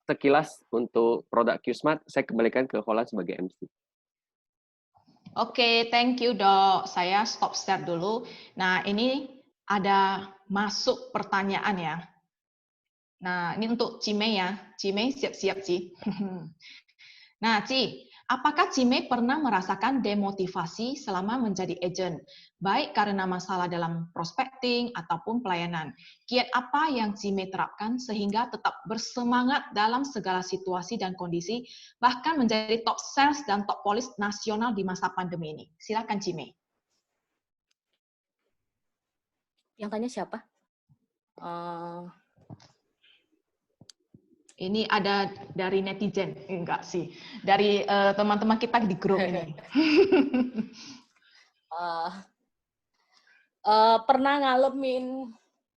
S7: sekilas untuk produk QSmart. Saya kembalikan ke Holland sebagai MC.
S2: Oke, thank you, Dok. Saya stop share dulu. Nah, ini ada masuk pertanyaan ya. Nah, ini untuk Cimei ya. Cimei siap-siap, Ci. Nah, Ci, apakah Cimei pernah merasakan demotivasi selama menjadi agent, baik karena masalah dalam prospecting ataupun pelayanan? Kiat apa yang Cimei terapkan sehingga tetap bersemangat dalam segala situasi dan kondisi, bahkan menjadi top sales dan top polis nasional di masa pandemi ini? Silakan, Cimei.
S3: Yang tanya siapa?
S2: Ini ada dari netizen, enggak sih, dari teman-teman kita di grup ini.
S3: Pernah ngalamin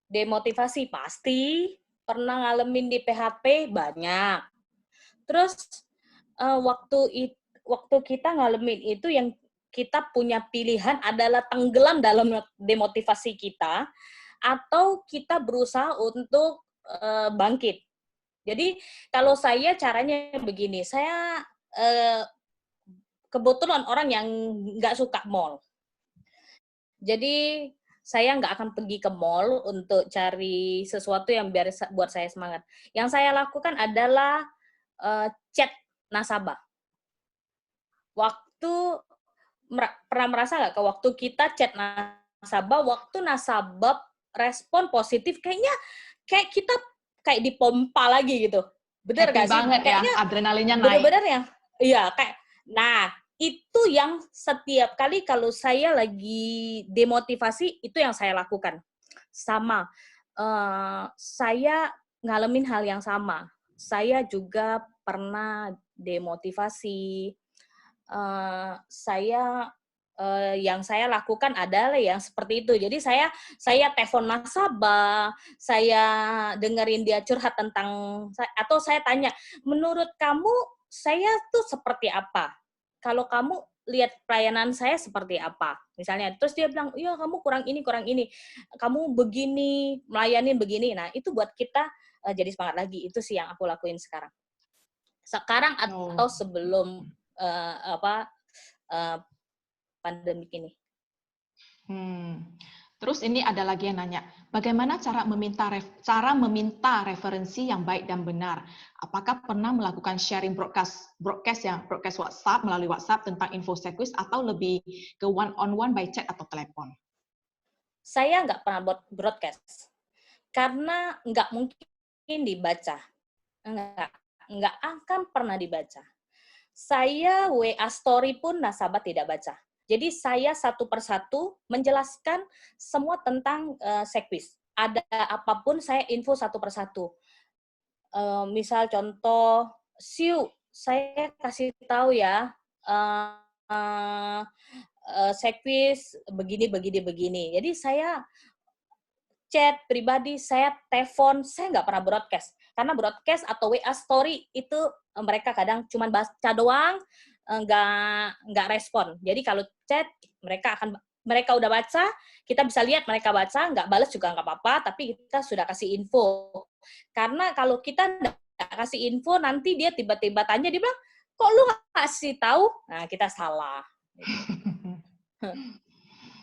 S3: demotivasi pasti, pernah ngalamin di PHP banyak. Terus waktu kita ngalamin itu yang kita punya pilihan adalah tenggelam dalam demotivasi kita atau kita berusaha untuk bangkit. Jadi kalau saya caranya begini, saya kebetulan orang yang nggak suka mall. Jadi saya nggak akan pergi ke mall untuk cari sesuatu yang biar buat saya semangat. Yang saya lakukan adalah chat nasabah. Pernah merasa nggak ke waktu kita chat nasabah, waktu nasabah respon positif, kayak kita kayak dipompa lagi gitu. Bener gak sih?
S2: Banget kayaknya, ya, adrenalinnya naik.
S3: Bener-bener ya? Iya, nah, itu yang setiap kali kalau saya lagi demotivasi, itu yang saya lakukan. Sama, saya ngalamin hal yang sama. Saya juga pernah demotivasi. Yang saya lakukan adalah yang seperti itu. Jadi saya telepon nasabah, saya dengerin dia curhat tentang, atau saya tanya, menurut kamu saya tuh seperti apa? Kalau kamu lihat pelayanan saya seperti apa? Misalnya, terus dia bilang, iya kamu kurang ini, kamu begini, melayanin begini. Nah, itu buat kita jadi semangat lagi. Itu sih yang aku lakuin sekarang. Sekarang atau sebelum pandemik ini.
S2: Terus ini ada lagi yang nanya, bagaimana cara meminta referensi yang baik dan benar? Apakah pernah melakukan sharing broadcast WhatsApp melalui WhatsApp tentang info sekuis atau lebih ke one-on-one by chat atau telepon?
S3: Saya nggak pernah broadcast karena nggak mungkin dibaca, nggak akan pernah dibaca. Saya WA story pun nasabah tidak baca. Jadi saya satu persatu menjelaskan semua tentang sekuis. Ada apapun saya info satu persatu. Misal contoh, saya kasih tahu ya, sekuis begini. Jadi saya chat pribadi, saya telepon, saya nggak pernah broadcast. Karena broadcast atau WA story itu mereka kadang cuma baca doang, nggak respon. Jadi kalau chat mereka udah baca, kita bisa lihat mereka baca, nggak balas juga nggak apa-apa, tapi kita sudah kasih info. Karena kalau kita nggak kasih info, nanti dia tiba-tiba tanya, dia bilang, kok lu nggak kasih tahu? Nah, kita salah.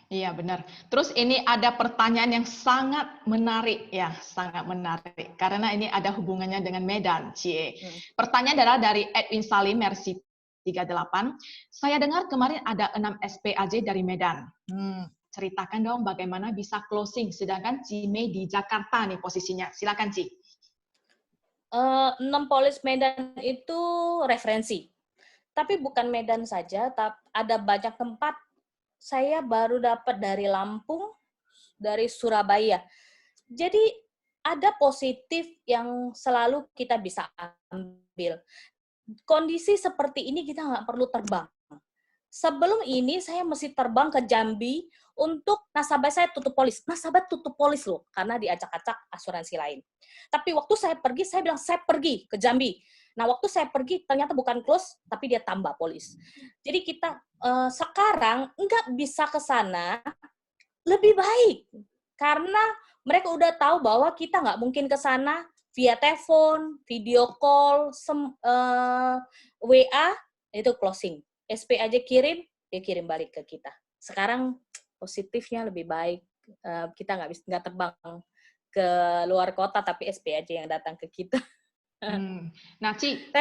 S2: Iya, benar. Terus ini ada pertanyaan yang sangat menarik ya, sangat menarik. Karena ini ada hubungannya dengan Medan, Cie. Pertanyaan adalah dari Edwin Salim, Mercy 38. Saya dengar kemarin ada 6 SPAJ dari Medan. Ceritakan dong bagaimana bisa closing, sedangkan Cimei di Jakarta nih posisinya. Silakan, Ci.
S3: 6 polis Medan itu referensi. Tapi bukan Medan saja, tapi ada banyak tempat. Saya baru dapat dari Lampung, dari Surabaya. Jadi ada positif yang selalu kita bisa ambil. Kondisi seperti ini kita nggak perlu terbang. Sebelum ini saya mesti terbang ke Jambi untuk nasabah saya tutup polis. Nasabah tutup polis loh, karena diacak-acak asuransi lain. Tapi waktu saya pergi, saya bilang saya pergi ke Jambi. Nah, waktu saya pergi ternyata bukan close, tapi dia tambah polis. Jadi kita sekarang nggak bisa ke sana, lebih baik. Karena mereka udah tahu bahwa kita nggak mungkin ke sana via telepon, video call, WA, itu closing. SP aja kirim, dia kirim balik ke kita. Sekarang positifnya lebih baik. Kita nggak terbang ke luar kota, tapi SP aja yang datang ke kita.
S2: Nah, Ci,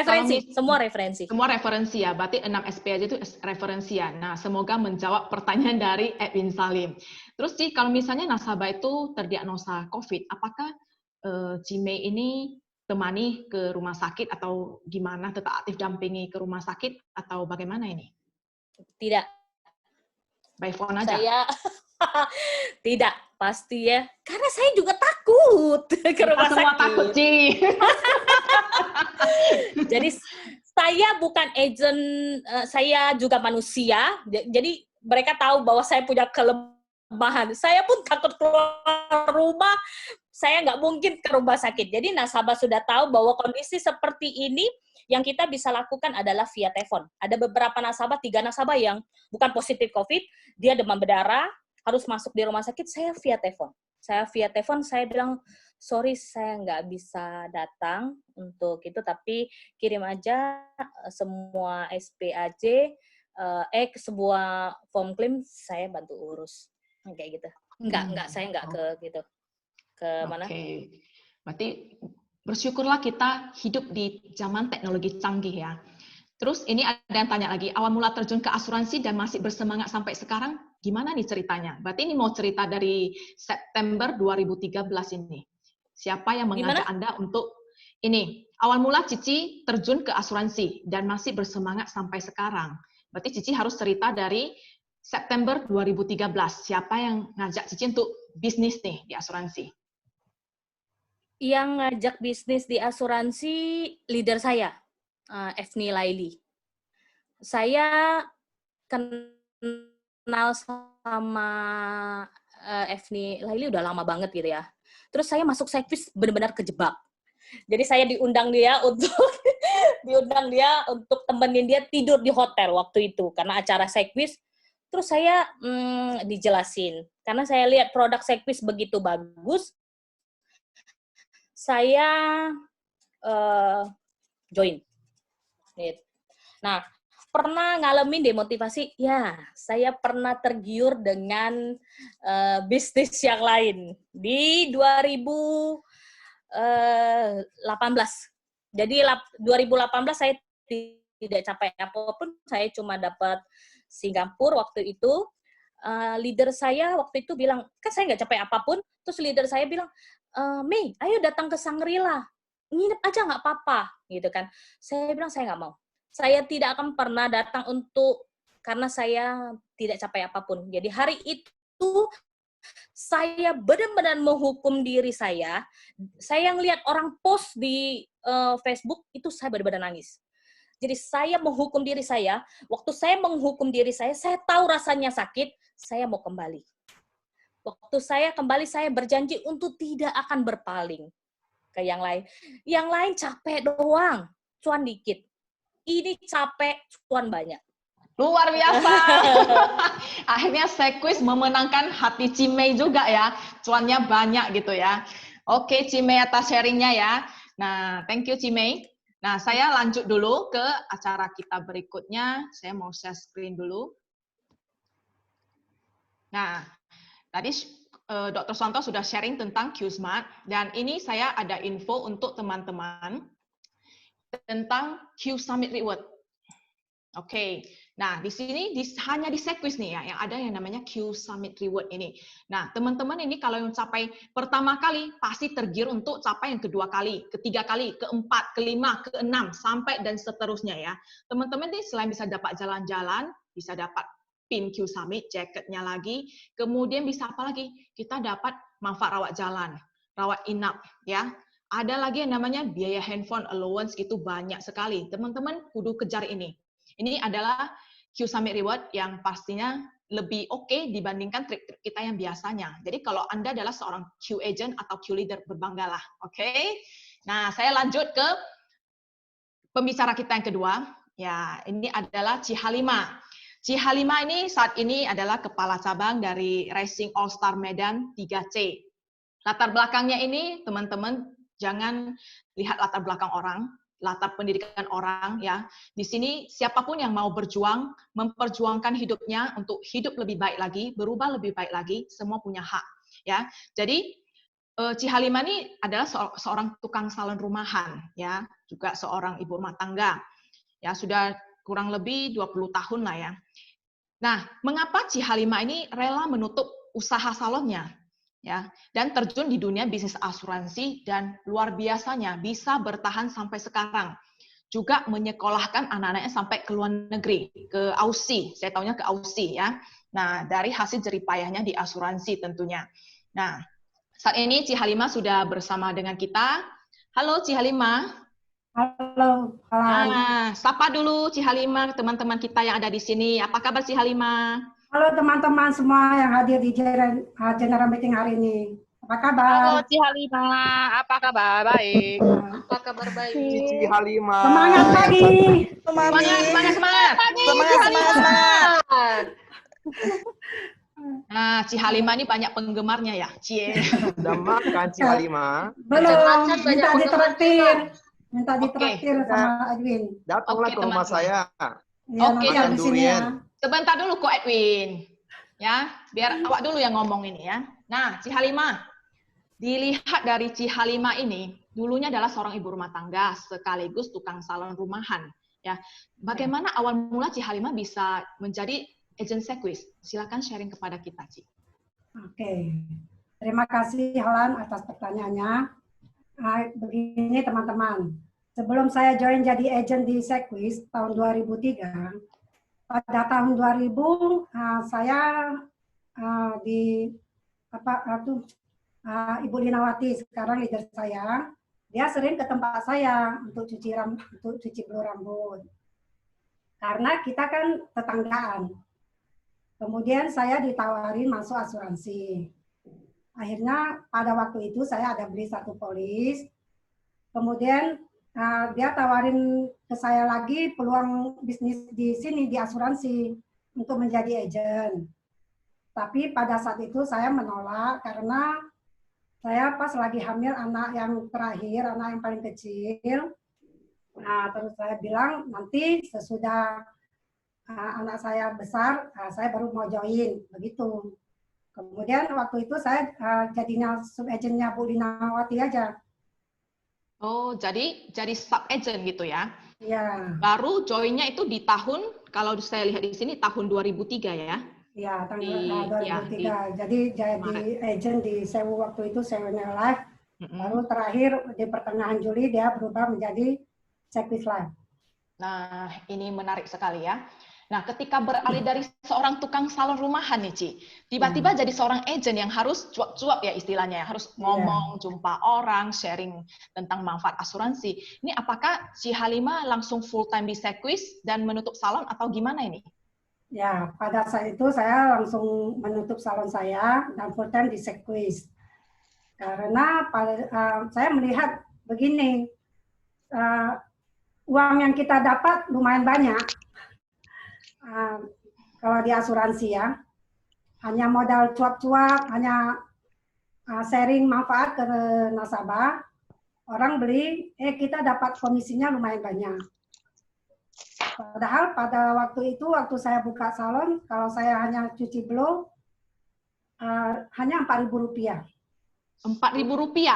S3: semua referensi.
S2: Semua referensi ya, berarti 6 SP aja itu referensi ya. Nah, semoga menjawab pertanyaan dari Edwin Salim. Terus, Ci, kalau misalnya nasabah itu terdiagnosa COVID, apakah Ci Mei ini temani ke rumah sakit atau gimana, tetap aktif dampingi ke rumah sakit atau bagaimana ini?
S3: Tidak.
S2: By phone aja?
S3: Saya tidak, pasti ya. Karena saya juga takut ke rumah sakit.
S2: Semua takut, Ci.
S3: Jadi saya bukan agent, saya juga manusia. Jadi mereka tahu bahwa saya punya kelemahan. Saya pun takut keluar rumah. Saya nggak mungkin ke rumah sakit. Jadi nasabah sudah tahu bahwa kondisi seperti ini yang kita bisa lakukan adalah via telepon. Ada beberapa nasabah, 3 nasabah yang bukan positif COVID, dia demam berdarah, harus masuk di rumah sakit, saya via telepon. Saya bilang, sorry saya nggak bisa datang untuk itu, tapi kirim aja semua SPAJ, ke sebuah form claim, saya bantu urus. Kayak gitu. Saya nggak ke gitu. Ke mana?
S2: Oke. Berarti bersyukurlah kita hidup di zaman teknologi canggih ya. Terus ini ada yang tanya lagi, awal mula terjun ke asuransi dan masih bersemangat sampai sekarang, gimana nih ceritanya? Berarti ini mau cerita dari September 2013 ini. Siapa yang mengajak Anda untuk ini? Awal mula Cici terjun ke asuransi dan masih bersemangat sampai sekarang. Berarti Cici harus cerita dari September 2013. Siapa yang ngajak Cici untuk bisnis nih di asuransi?
S3: Yang ngajak bisnis di asuransi leader saya, Efni Laili. Saya kenal sama Efni Laili udah lama banget gitu ya. Terus saya masuk Sekvis benar-benar kejebak. Jadi saya diundang dia untuk temenin dia tidur di hotel waktu itu karena acara Sekvis. Terus saya dijelasin karena saya lihat produk Sekvis begitu bagus. Saya join. Nah, pernah ngalamin demotivasi? Ya, saya pernah tergiur dengan bisnis yang lain di 2018. Jadi 2018 saya tidak capai apapun, saya cuma dapat Singapura waktu itu. Leader saya waktu itu bilang, kan saya nggak capai apapun, terus leader saya bilang, Mei, ayo datang ke Shangri-La, nginep aja nggak apa-apa, gitu kan. Saya bilang saya nggak mau. Saya tidak akan pernah datang karena saya tidak capai apapun. Jadi hari itu saya benar-benar menghukum diri saya. Saya ngelihat orang post di Facebook itu saya benar-benar nangis. Jadi saya menghukum diri saya. Waktu saya menghukum diri saya tahu rasanya sakit. Saya mau kembali. Waktu saya kembali, saya berjanji untuk tidak akan berpaling ke yang lain. Yang lain capek doang, cuan dikit. Ini capek, cuan banyak.
S2: Luar biasa. Akhirnya Sekvis memenangkan hati Cimei juga ya. Cuannya banyak gitu ya. Oke, Cimei atas sharingnya ya. Nah, thank you Cimei. Nah, saya lanjut dulu ke acara kita berikutnya. Saya mau share screen dulu. Nah, tadi Dr. Suwanto sudah sharing tentang Q-Smart, dan ini saya ada info untuk teman-teman tentang Q Summit Reward. Oke, nah di sini hanya di Sekvis nih ya, yang ada yang namanya Q Summit Reward ini. Nah, teman-teman ini kalau yang capai pertama kali, pasti tergiur untuk capai yang kedua kali, ketiga kali, keempat, kelima, keenam, sampai dan seterusnya ya. Teman-teman ini selain bisa dapat jalan-jalan, bisa dapat pin Q Summit, jaketnya lagi, kemudian bisa apa lagi? Kita dapat manfaat rawat jalan, rawat inap, ya. Ada lagi yang namanya biaya handphone allowance, itu banyak sekali. Teman-teman kudu kejar ini. Ini adalah Q Summit Reward yang pastinya lebih oke dibandingkan trik-trik kita yang biasanya. Jadi kalau Anda adalah seorang Q agent atau Q leader, berbanggalah, oke? Nah, saya lanjut ke pembicara kita yang kedua, ya ini adalah Ci Halimah. Ci Halimah ini saat ini adalah kepala cabang dari Racing All Star Medan 3C. Latar belakangnya ini teman-teman jangan lihat latar belakang orang, latar pendidikan orang ya. Di sini siapapun yang mau berjuang, memperjuangkan hidupnya untuk hidup lebih baik lagi, berubah lebih baik lagi, semua punya hak ya. Jadi Ci Halimah ini adalah seorang tukang salon rumahan ya, juga seorang ibu rumah tangga. Ya, sudah kurang lebih 20 tahun lah ya. Nah, mengapa Ci Halimah ini rela menutup usaha salonnya? Ya, dan terjun di dunia bisnis asuransi dan luar biasanya bisa bertahan sampai sekarang. Juga menyekolahkan anak-anaknya sampai ke luar negeri, ke Aussie. Saya tahunya ke Aussie ya. Nah, dari hasil jeripayahnya di asuransi tentunya. Nah, saat ini Ci Halimah sudah bersama dengan kita. Halo Ci Halimah.
S8: Halo.
S2: Sapa dulu Ci Halimah, teman-teman kita yang ada di sini. Apa kabar Ci Halimah?
S8: Halo teman-teman semua yang hadir di General Meeting hari ini. Apa kabar?
S5: Halo Ci Halimah, apa kabar? Baik.
S1: Apa kabar baik?
S4: Cici Halimah.
S8: Semangat pagi.
S2: Semangat. Nah, Ci Halimah ini banyak penggemarnya ya, Cie.
S4: Udah makan Ci Halimah?
S8: Belum, minta ditraktir. Minta ditraktir sama Edwin.
S4: Datanglah ke rumah saya.
S8: Ya,
S2: Oke,
S8: nanti habis ini ya.
S2: Sebentar dulu kok Edwin. Ya, biar awak dulu yang ngomong ini ya. Nah, Ci Halimah. Dilihat dari Ci Halimah ini, dulunya adalah seorang ibu rumah tangga sekaligus tukang salon rumahan. Ya, bagaimana awal mula Ci Halimah bisa menjadi agent Sequis? Silakan sharing kepada kita, Ci.
S8: Oke. Terima kasih Helen atas pertanyaannya. Begini teman-teman. Sebelum saya join jadi agent di Sequis tahun 2003, pada tahun 2000 saya di Ibu Linawati, sekarang leader saya, dia sering ke tempat saya untuk cuci blue rambut. Karena kita kan tetanggaan. Kemudian saya ditawarin masuk asuransi. Akhirnya pada waktu itu saya ada beli satu polis. Kemudian dia tawarin ke saya lagi peluang bisnis di sini di asuransi untuk menjadi agent. Tapi pada saat itu saya menolak karena saya pas lagi hamil anak yang terakhir, anak yang paling kecil. Nah, terus saya bilang nanti sesudah anak saya besar, saya baru mau join, begitu. Kemudian waktu itu saya jadinya sub agentnya Bu Linawati aja.
S2: Oh, jadi sub agent gitu ya?
S8: Iya.
S2: Baru joinnya itu di tahun, kalau saya lihat di sini tahun 2003 ya?
S8: Iya, tahun 2003. Jadi agent di Sewu waktu itu, Sewu Life. Baru terakhir di pertengahan Juli dia berubah menjadi Sequis Life.
S2: Nah, ini menarik sekali ya. Nah, ketika beralih dari seorang tukang salon rumahan nih, Ci, tiba-tiba jadi seorang agent yang harus cuap-cuap ya istilahnya, harus ngomong, jumpa orang, sharing tentang manfaat asuransi. Ini apakah Ci Halimah langsung full time di Sequis dan menutup salon atau gimana ini?
S8: Ya, pada saat itu saya langsung menutup salon saya dan full time di Sequis. Karena saya melihat begini, uang yang kita dapat lumayan banyak. Kalau di asuransi ya, hanya modal cuap-cuap, hanya sharing manfaat ke nasabah, orang beli, kita dapat komisinya lumayan banyak. Padahal pada waktu itu, waktu saya buka salon, kalau saya hanya cuci blow, hanya Rp4.000.
S2: Rp4.000?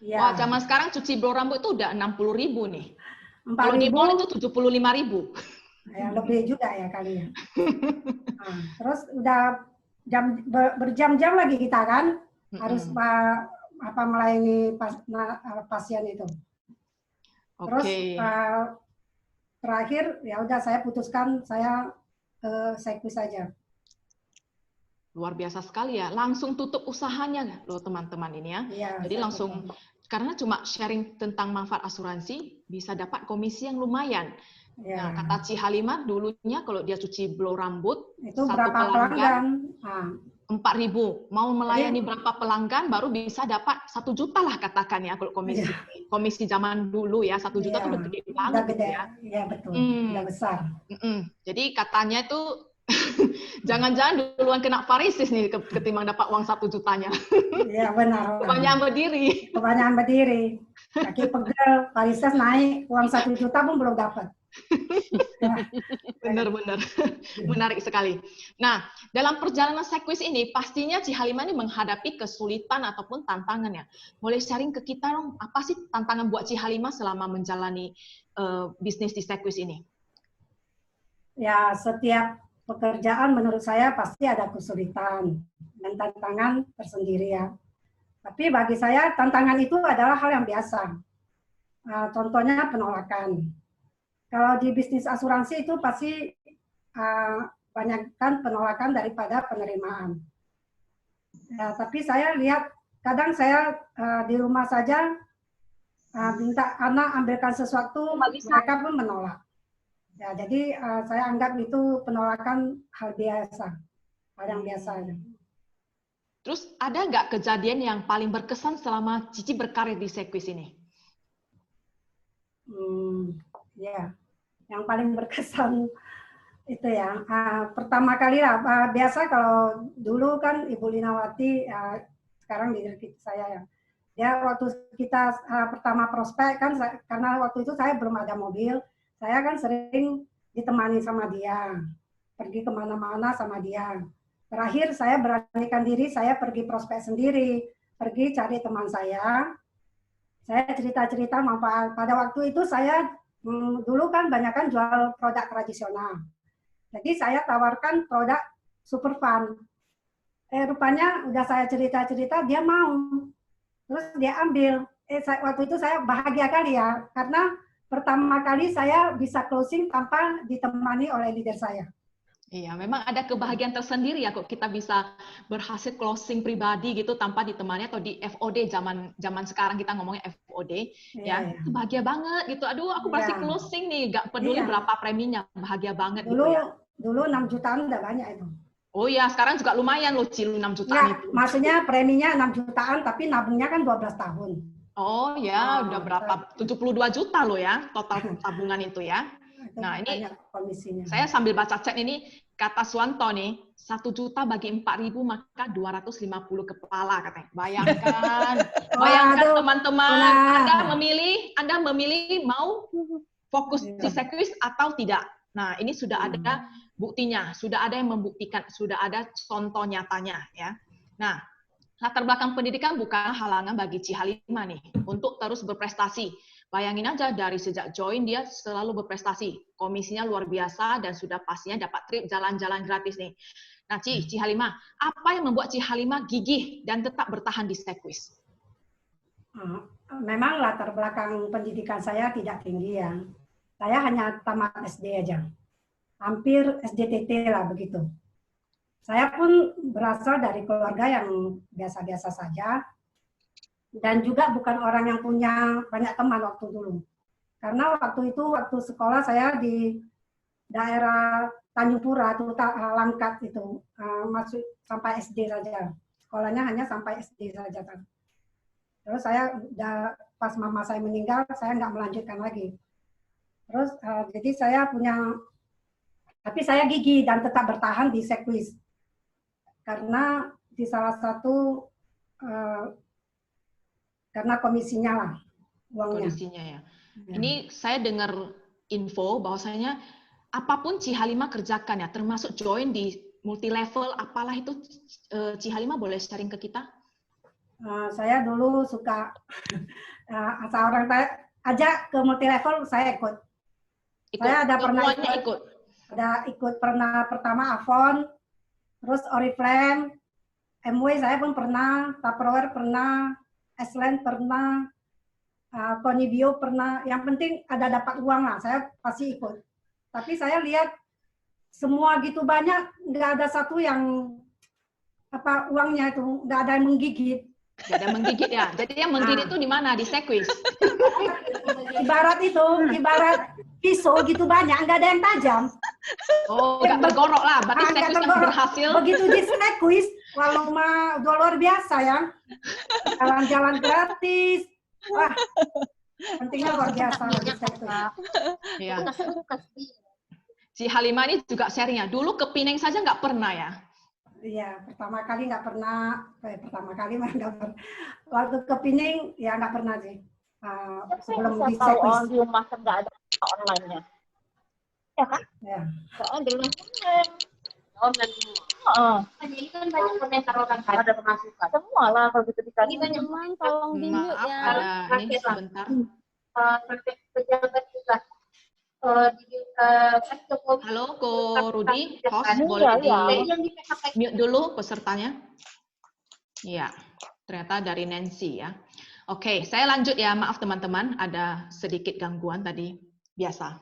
S8: Ya.
S2: Wah, zaman sekarang cuci blow rambut itu udah 60.000 nih. Kalau di mall itu 75.000.
S8: Ya, lebih juga ya kali ya. Nah, terus udah berjam-jam lagi kita kan harus melayani pasien itu. Terus terakhir ya udah saya putuskan saya ke Sequis saja.
S2: Luar biasa sekali ya, langsung tutup usahanya loh teman-teman ini ya.
S8: Iya,
S2: jadi langsung karena cuma sharing tentang manfaat asuransi bisa dapat komisi yang lumayan.
S8: Ya.
S2: Nah, kata Ci Halimah dulunya kalau dia cuci blow rambut
S8: itu
S2: satu
S8: berapa pelanggan?
S2: 4.000, mau melayani berapa pelanggan baru bisa dapat 1 juta lah katakan ya kalau komisi zaman dulu ya 1 juta tuh udah gede banget
S8: udah gede,
S2: ya.
S8: Iya betul, udah besar.
S2: Jadi katanya tuh jangan-jangan duluan kena varisis nih ketimbang dapat uang 1 jutanya.
S8: Iya benar.
S2: Kebanyakan berdiri.
S8: Kebanyakan berdiri. Kaki pegel, varises naik, uang 1 juta pun belum dapat.
S2: Benar-benar menarik sekali. Nah, dalam perjalanan Sekwis ini pastinya Ci Halimah ini menghadapi kesulitan ataupun tantangan ya. Boleh sharing ke kita dong, apa sih tantangan buat Ci Halimah selama menjalani bisnis di Sekwis ini?
S8: Ya, setiap pekerjaan menurut saya pasti ada kesulitan dan tantangan tersendiri ya. Tapi bagi saya tantangan itu adalah hal yang biasa. Contohnya penolakan. Kalau di bisnis asuransi itu pasti banyakkan penolakan daripada penerimaan. Ya, tapi saya lihat kadang saya di rumah saja minta anak ambilkan sesuatu, mereka pun menolak. Ya, jadi saya anggap itu penolakan hal biasa, hal yang biasa.
S2: Terus ada nggak kejadian yang paling berkesan selama Cici berkarir di Sekwis ini?
S8: Ya, yang paling berkesan itu ya. Pertama kali lah, biasa kalau dulu kan Ibu Linawati, sekarang di saya ya. Ya waktu kita pertama prospek kan, karena waktu itu saya belum ada mobil, saya kan sering ditemani sama dia, pergi kemana-mana sama dia. Terakhir saya beranikan diri, saya pergi prospek sendiri, pergi cari teman saya cerita-cerita manfaat. Pada waktu itu saya dulu kan banyak kan jual produk tradisional. Jadi saya tawarkan produk super fun. Rupanya udah saya cerita-cerita, dia mau. Terus dia ambil. Waktu itu saya bahagia kali ya, karena pertama kali saya bisa closing tanpa ditemani oleh leader saya.
S2: Iya, memang ada kebahagiaan tersendiri ya kok kita bisa berhasil closing pribadi gitu tanpa ditemani atau di FOD zaman sekarang kita ngomongnya FOD ya. Bahagia banget gitu. Aduh, aku pasti closing nih, gak peduli berapa preminya, bahagia banget
S8: dulu,
S2: gitu ya.
S8: Dulu 6 jutaan udah banyak itu.
S2: Oh ya, sekarang juga lumayan loh Cil 6 jutaan itu.
S8: Maksudnya preminya 6 jutaan tapi nabungnya kan 12 tahun.
S2: Oh ya, udah berapa? 72 juta loh ya total tabungan itu ya. Nah ini saya sambil baca chat ini, kata Suwanto nih, 1 juta bagi 4.000 maka 250 kepala katanya. Bayangkan, bayangkan teman-teman, Anda memilih mau fokus di Sekwis atau tidak. Nah ini sudah ada buktinya, sudah ada yang membuktikan, sudah ada contoh nyatanya ya. Nah latar belakang pendidikan bukan halangan bagi Ci Halimah nih untuk terus berprestasi. Bayangin aja dari sejak join dia selalu berprestasi, komisinya luar biasa dan sudah pastinya dapat trip jalan-jalan gratis nih. Nah Ci Halimah, apa yang membuat Ci Halimah gigih dan tetap bertahan di Sekwis?
S8: Memang latar belakang pendidikan saya tidak tinggi ya. Saya hanya tamat SD aja, hampir SDTT lah begitu. Saya pun berasal dari keluarga yang biasa-biasa saja. Dan juga bukan orang yang punya banyak teman waktu dulu. Karena waktu itu, waktu sekolah saya di daerah Tanjung Pura, itu Langkat itu, masuk sampai SD saja. Sekolahnya hanya sampai SD saja. Terus saya, pas mama saya meninggal, saya nggak melanjutkan lagi. Terus, jadi saya punya, tapi saya gigih dan tetap bertahan di Sekwis. Karena di salah satu, karena komisinya lah uangnya.
S2: Komisinya ya. Ini saya dengar info bahwasanya apapun Ci Halimah kerjakan ya, termasuk join di multi level, apalah itu Ci Halimah boleh sharing ke kita?
S8: Saya dulu suka asal orang ajak ke multi level saya ikut. Saya ada pernah ikut. Ada ikut pernah pertama Avon, terus Oriflame, MW saya pun pernah, Tupperware pernah, Esland pernah, Konibio pernah, yang penting ada dapat uang lah, saya pasti ikut. Tapi saya lihat semua gitu banyak, nggak ada satu yang apa uangnya itu, nggak ada yang menggigit.
S2: Nggak ada yang menggigit ya, jadi yang menggigit itu di mana? Di Sekwis?
S8: Ibarat pisau gitu banyak, nggak ada yang tajam.
S2: Oh, nggak tergorok lah. Berarti
S8: Nggak
S2: sekuis yang
S8: tergorok.
S2: berhasil.
S8: Begitu di sekuis, walau mah udah luar biasa ya. Jalan-jalan gratis. Wah, pentingnya luar biasa di sekuis.
S2: Ya. Si Halimah ini juga sharingnya. Dulu ke Pineng saja nggak pernah ya?
S8: Iya, pertama kali nggak pernah. Pertama kali mah nggak pernah. Waktu ke Pining, ya nggak pernah sih. Sebelum di sekuis.
S5: Di rumah kan nggak ada online-nya. Ya kan?
S8: Ya.
S5: Soalnya di rumah online semua. Jadi kan banyak komentar orang kan. Ada pemasukan. Semua lah kalau gitu dikasih.
S3: Teman, tolong
S2: Maaf,
S3: ya.
S2: ada ini sebentar.
S5: Sampai pejabat juga.
S2: Halo, Ko Rudi, host,
S5: Iya,
S2: boleh
S5: iya.
S2: di mute dulu pesertanya? Iya, ternyata dari Nancy ya. Oke, saya lanjut ya. Maaf teman-teman, ada sedikit gangguan tadi. Biasa.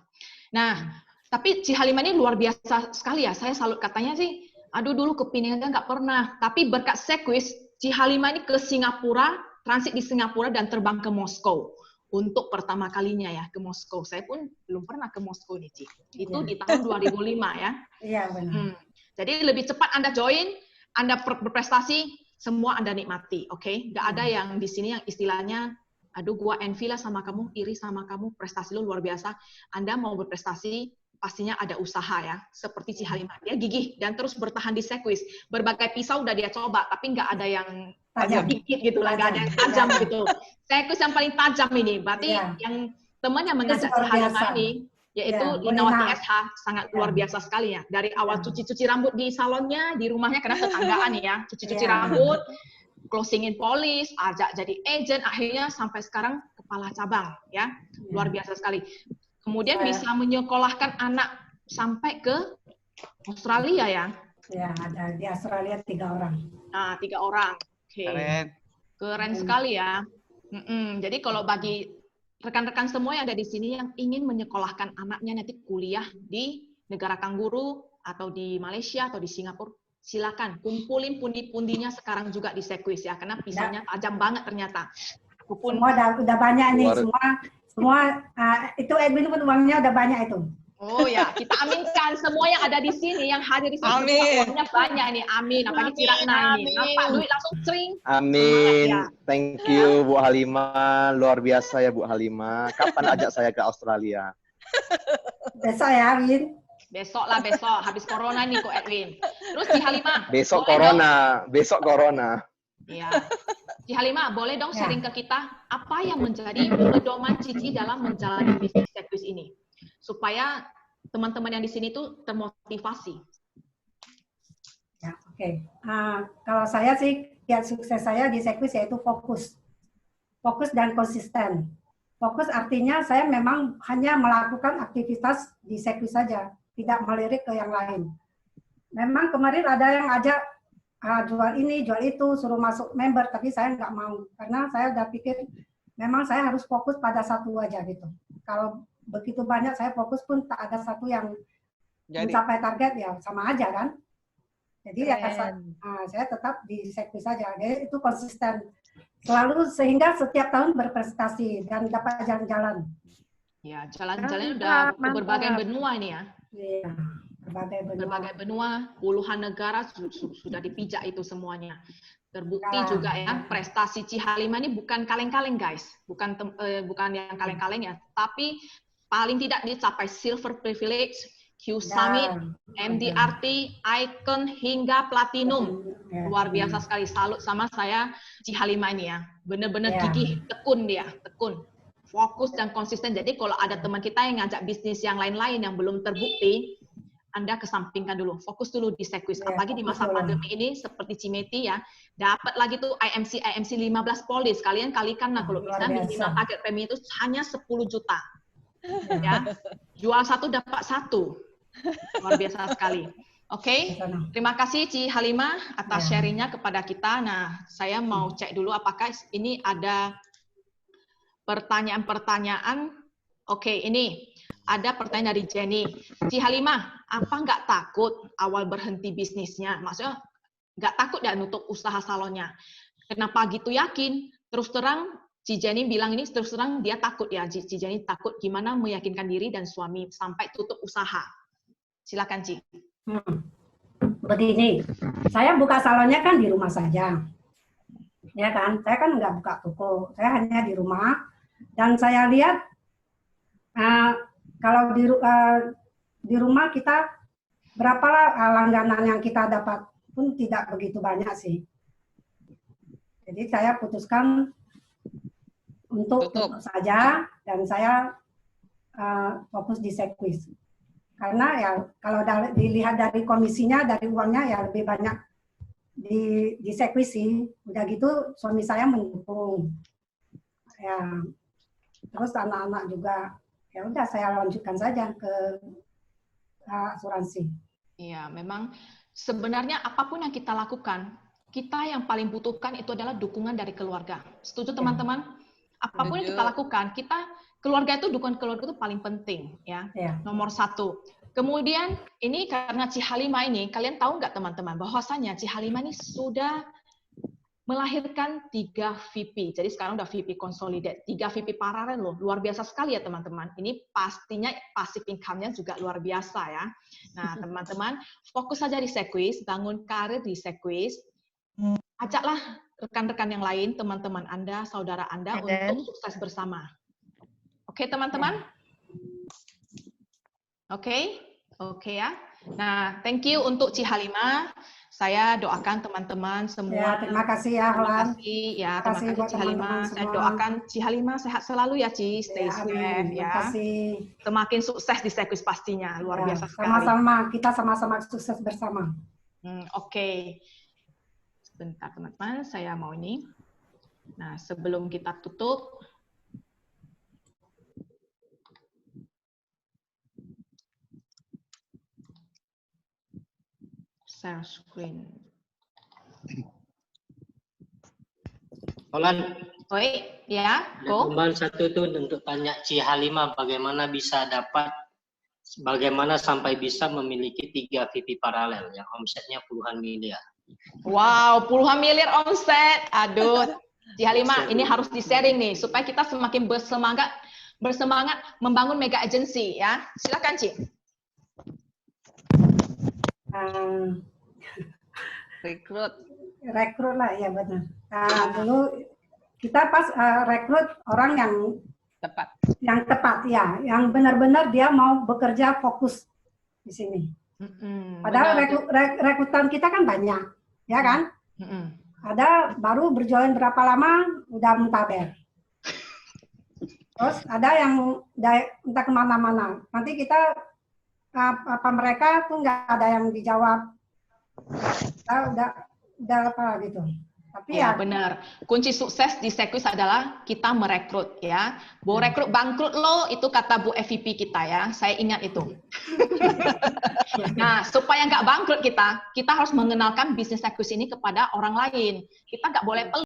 S2: Nah, tapi Ci Halimah ini luar biasa sekali ya. Saya salut katanya sih, aduh dulu ke Pinang aja nggak pernah. Tapi berkat sekuis, Ci Halimah ini ke Singapura, transit di Singapura dan terbang ke Moskow. Untuk pertama kalinya ya ke Moskow. Saya pun belum pernah ke Moskow nih, Ci. Itu di tahun 2005 ya.
S8: Iya, benar.
S2: Jadi lebih cepat Anda join, Anda berprestasi, semua Anda nikmati, oke? Nggak ada yang di sini yang istilahnya, aduh gua envy lah sama kamu, iri sama kamu, prestasi lu luar biasa. Anda mau berprestasi, pastinya ada usaha ya. Seperti Ci Halimah, dia gigih dan terus bertahan di sekuis. Berbagai pisau udah dia coba, tapi nggak ada yang
S8: Tajam.
S2: dikit gitu lah, nggak ada yang tajam gitu. Sekuis yang paling tajam ini, berarti yang teman yang mengajak Ci Halimah ini, yaitu Linawati SH, sangat luar biasa sekali ya. Dari awal cuci-cuci rambut di salonnya, di rumahnya, karena tetanggaan ya, cuci-cuci rambut, closingin polis, ajak jadi agent, akhirnya sampai sekarang kepala cabang ya, luar biasa sekali. Kemudian bisa menyekolahkan anak sampai ke Australia ya.
S8: Ya, ada di Australia 3 orang.
S2: Nah, 3 orang. Oke. Keren sekali ya. Jadi kalau bagi rekan-rekan semua yang ada di sini yang ingin menyekolahkan anaknya nanti kuliah di negara kanguru atau di Malaysia atau di Singapura, silakan kumpulin pundi-pundinya sekarang juga di sekuis ya, karena pisaunya tajam banget ternyata.
S8: Semua udah banyak nih, semua itu Edwin pun uangnya udah banyak itu.
S2: Oh ya, kita aminkan semua yang ada di sini, yang hadir di sini, uangnya banyak nih, amin. Apalagi Cirakna ini, nampak duit langsung sering.
S4: Amin.
S2: Ya.
S4: Thank you Bu Halimah, luar biasa ya Bu Halimah. Kapan ajak saya ke Australia?
S8: Besok ya, Win.
S2: Besok lah, besok. Habis corona nih kok Edwin. Terus Ci Halimah.
S4: Besok corona.
S2: Iya. Ci Halimah, boleh dong sharing ke kita apa yang menjadi pedoman Cici dalam menjalani bisnis sekuis ini, supaya teman-teman yang di sini tuh termotivasi.
S8: Ya, oke. Kalau saya sih, ya sukses saya di sekuis yaitu fokus dan konsisten. Fokus artinya saya memang hanya melakukan aktivitas di sekuis saja, tidak melirik ke yang lain. Memang kemarin ada yang ajak jual ini, jual itu, suruh masuk member, tapi saya nggak mau. Karena saya udah pikir, memang saya harus fokus pada satu aja gitu. Kalau begitu banyak saya fokus pun tak ada satu yang mencapai target, ya sama aja kan. Jadi ya, saya tetap di sekuis saja. Jadi itu konsisten. Selalu sehingga setiap tahun berprestasi dan dapat jalan-jalan.
S2: Ya, jalan-jalan udah ke berbagai benua ini ya.
S8: Iya.
S2: Berbagai benua, puluhan negara sudah dipijak itu semuanya. Terbukti juga ya, prestasi Ci Halimah ini bukan kaleng-kaleng guys, bukan yang kaleng-kaleng ya, tapi paling tidak dicapai Silver Privilege, Q Summit, MDRT, Icon hingga Platinum. Luar biasa sekali, salut sama saya Ci Halimah ini ya, benar-benar gigih, tekun dia, tekun. Fokus dan konsisten. Jadi kalau ada teman kita yang ngajak bisnis yang lain-lain yang belum terbukti, Anda kesampingkan dulu, fokus dulu di sekuis. Apalagi di masa pandemi ini, seperti Cimeti ya, dapat lagi tuh IMC 15 polis. Kalian kalikan lah kalau bisa minimal target premi itu hanya 10 juta. Ya, jual satu dapat satu. Luar biasa sekali. Oke, terima kasih Ci Halimah atas sharingnya kepada kita. Nah, saya mau cek dulu apakah ini ada pertanyaan-pertanyaan. Oke, ini ada pertanyaan dari Jenny. Ci Halimah, apa nggak takut awal berhenti bisnisnya? Maksudnya nggak takut ya nutup usaha salonnya? Kenapa gitu yakin? Terus terang, Ci Jenny bilang ini terus terang dia takut ya. Ci Jenny takut gimana meyakinkan diri dan suami sampai tutup usaha. Silakan, Ci.
S8: Begini, saya buka salonnya kan di rumah saja. Ya kan, saya kan nggak buka toko, saya hanya di rumah. Dan saya lihat kalau di rumah kita berapa langganan yang kita dapat pun tidak begitu banyak sih. Jadi saya putuskan untuk tutup saja dan saya fokus di Sekwis. Karena ya kalau dilihat dari komisinya, dari uangnya ya lebih banyak di Sekwis sih. Udah gitu suami saya mendukung. Ya, terus anak-anak juga. Ya udah saya lanjutkan saja ke asuransi.
S2: Iya, memang sebenarnya apapun yang kita lakukan, kita yang paling butuhkan itu adalah dukungan dari keluarga. Setuju teman-teman? Apapun yang kita lakukan, keluarga itu, dukungan keluarga itu paling penting, ya. Nomor 1. Kemudian ini karena Ci Halimah ini, kalian tahu nggak teman-teman, bahwasanya Ci Halimah ini sudah melahirkan 3 VP. Jadi sekarang udah VP consolidate, 3 VP paralel loh. Luar biasa sekali ya teman-teman. Ini pastinya passive income-nya juga luar biasa ya. Nah teman-teman, fokus saja di Sekwis, bangun karir di Sekwis. Ajaklah rekan-rekan yang lain, teman-teman Anda, saudara Anda untuk sukses bersama. Oke teman-teman? Oke ya. Nah, thank you untuk Ci Halimah. Saya doakan teman-teman semua.
S8: Ya, terima kasih ya, Holan.
S2: Terima kasih Ci Halimah. Saya doakan Ci Halimah sehat selalu ya, Ci. Stay safe ya.
S8: Terima kasih.
S2: Semakin sukses di Sekwis pastinya, luar biasa sekali.
S8: Sama-sama, kita sama-sama sukses bersama.
S2: Oke. Sebentar teman-teman, saya mau ini. Nah, sebelum kita tutup, share screen.
S9: Holan.
S2: Oi, ya,
S9: Go. Tambahan satu itu untuk tanya Ci Halimah bagaimana sampai bisa memiliki 3 VP paralel yang omsetnya puluhan miliar.
S2: Wow, puluhan miliar omset. Aduh, Ci Halimah, ini harus di-sharing nih supaya kita semakin bersemangat membangun mega agency ya. Silakan, Ci.
S8: Rekrut lah, ya benar. Dulu kita pas rekrut orang yang tepat ya, yang benar-benar dia mau bekerja fokus di sini. Padahal rekrutan kita kan banyak, ya kan? Ada baru berjualan berapa lama udah muntaber. Terus ada yang entah kemana-mana. Nanti kita mereka tuh nggak ada yang dijawab. Udah apa gitu. Tapi
S2: ya benar. Kunci sukses di Sekwis adalah kita merekrut ya. Bu rekrut bangkrut lo, itu kata Bu FVP kita ya. Saya ingat itu. Nah, supaya nggak bangkrut kita harus mengenalkan bisnis Sekwis ini kepada orang lain. Kita nggak boleh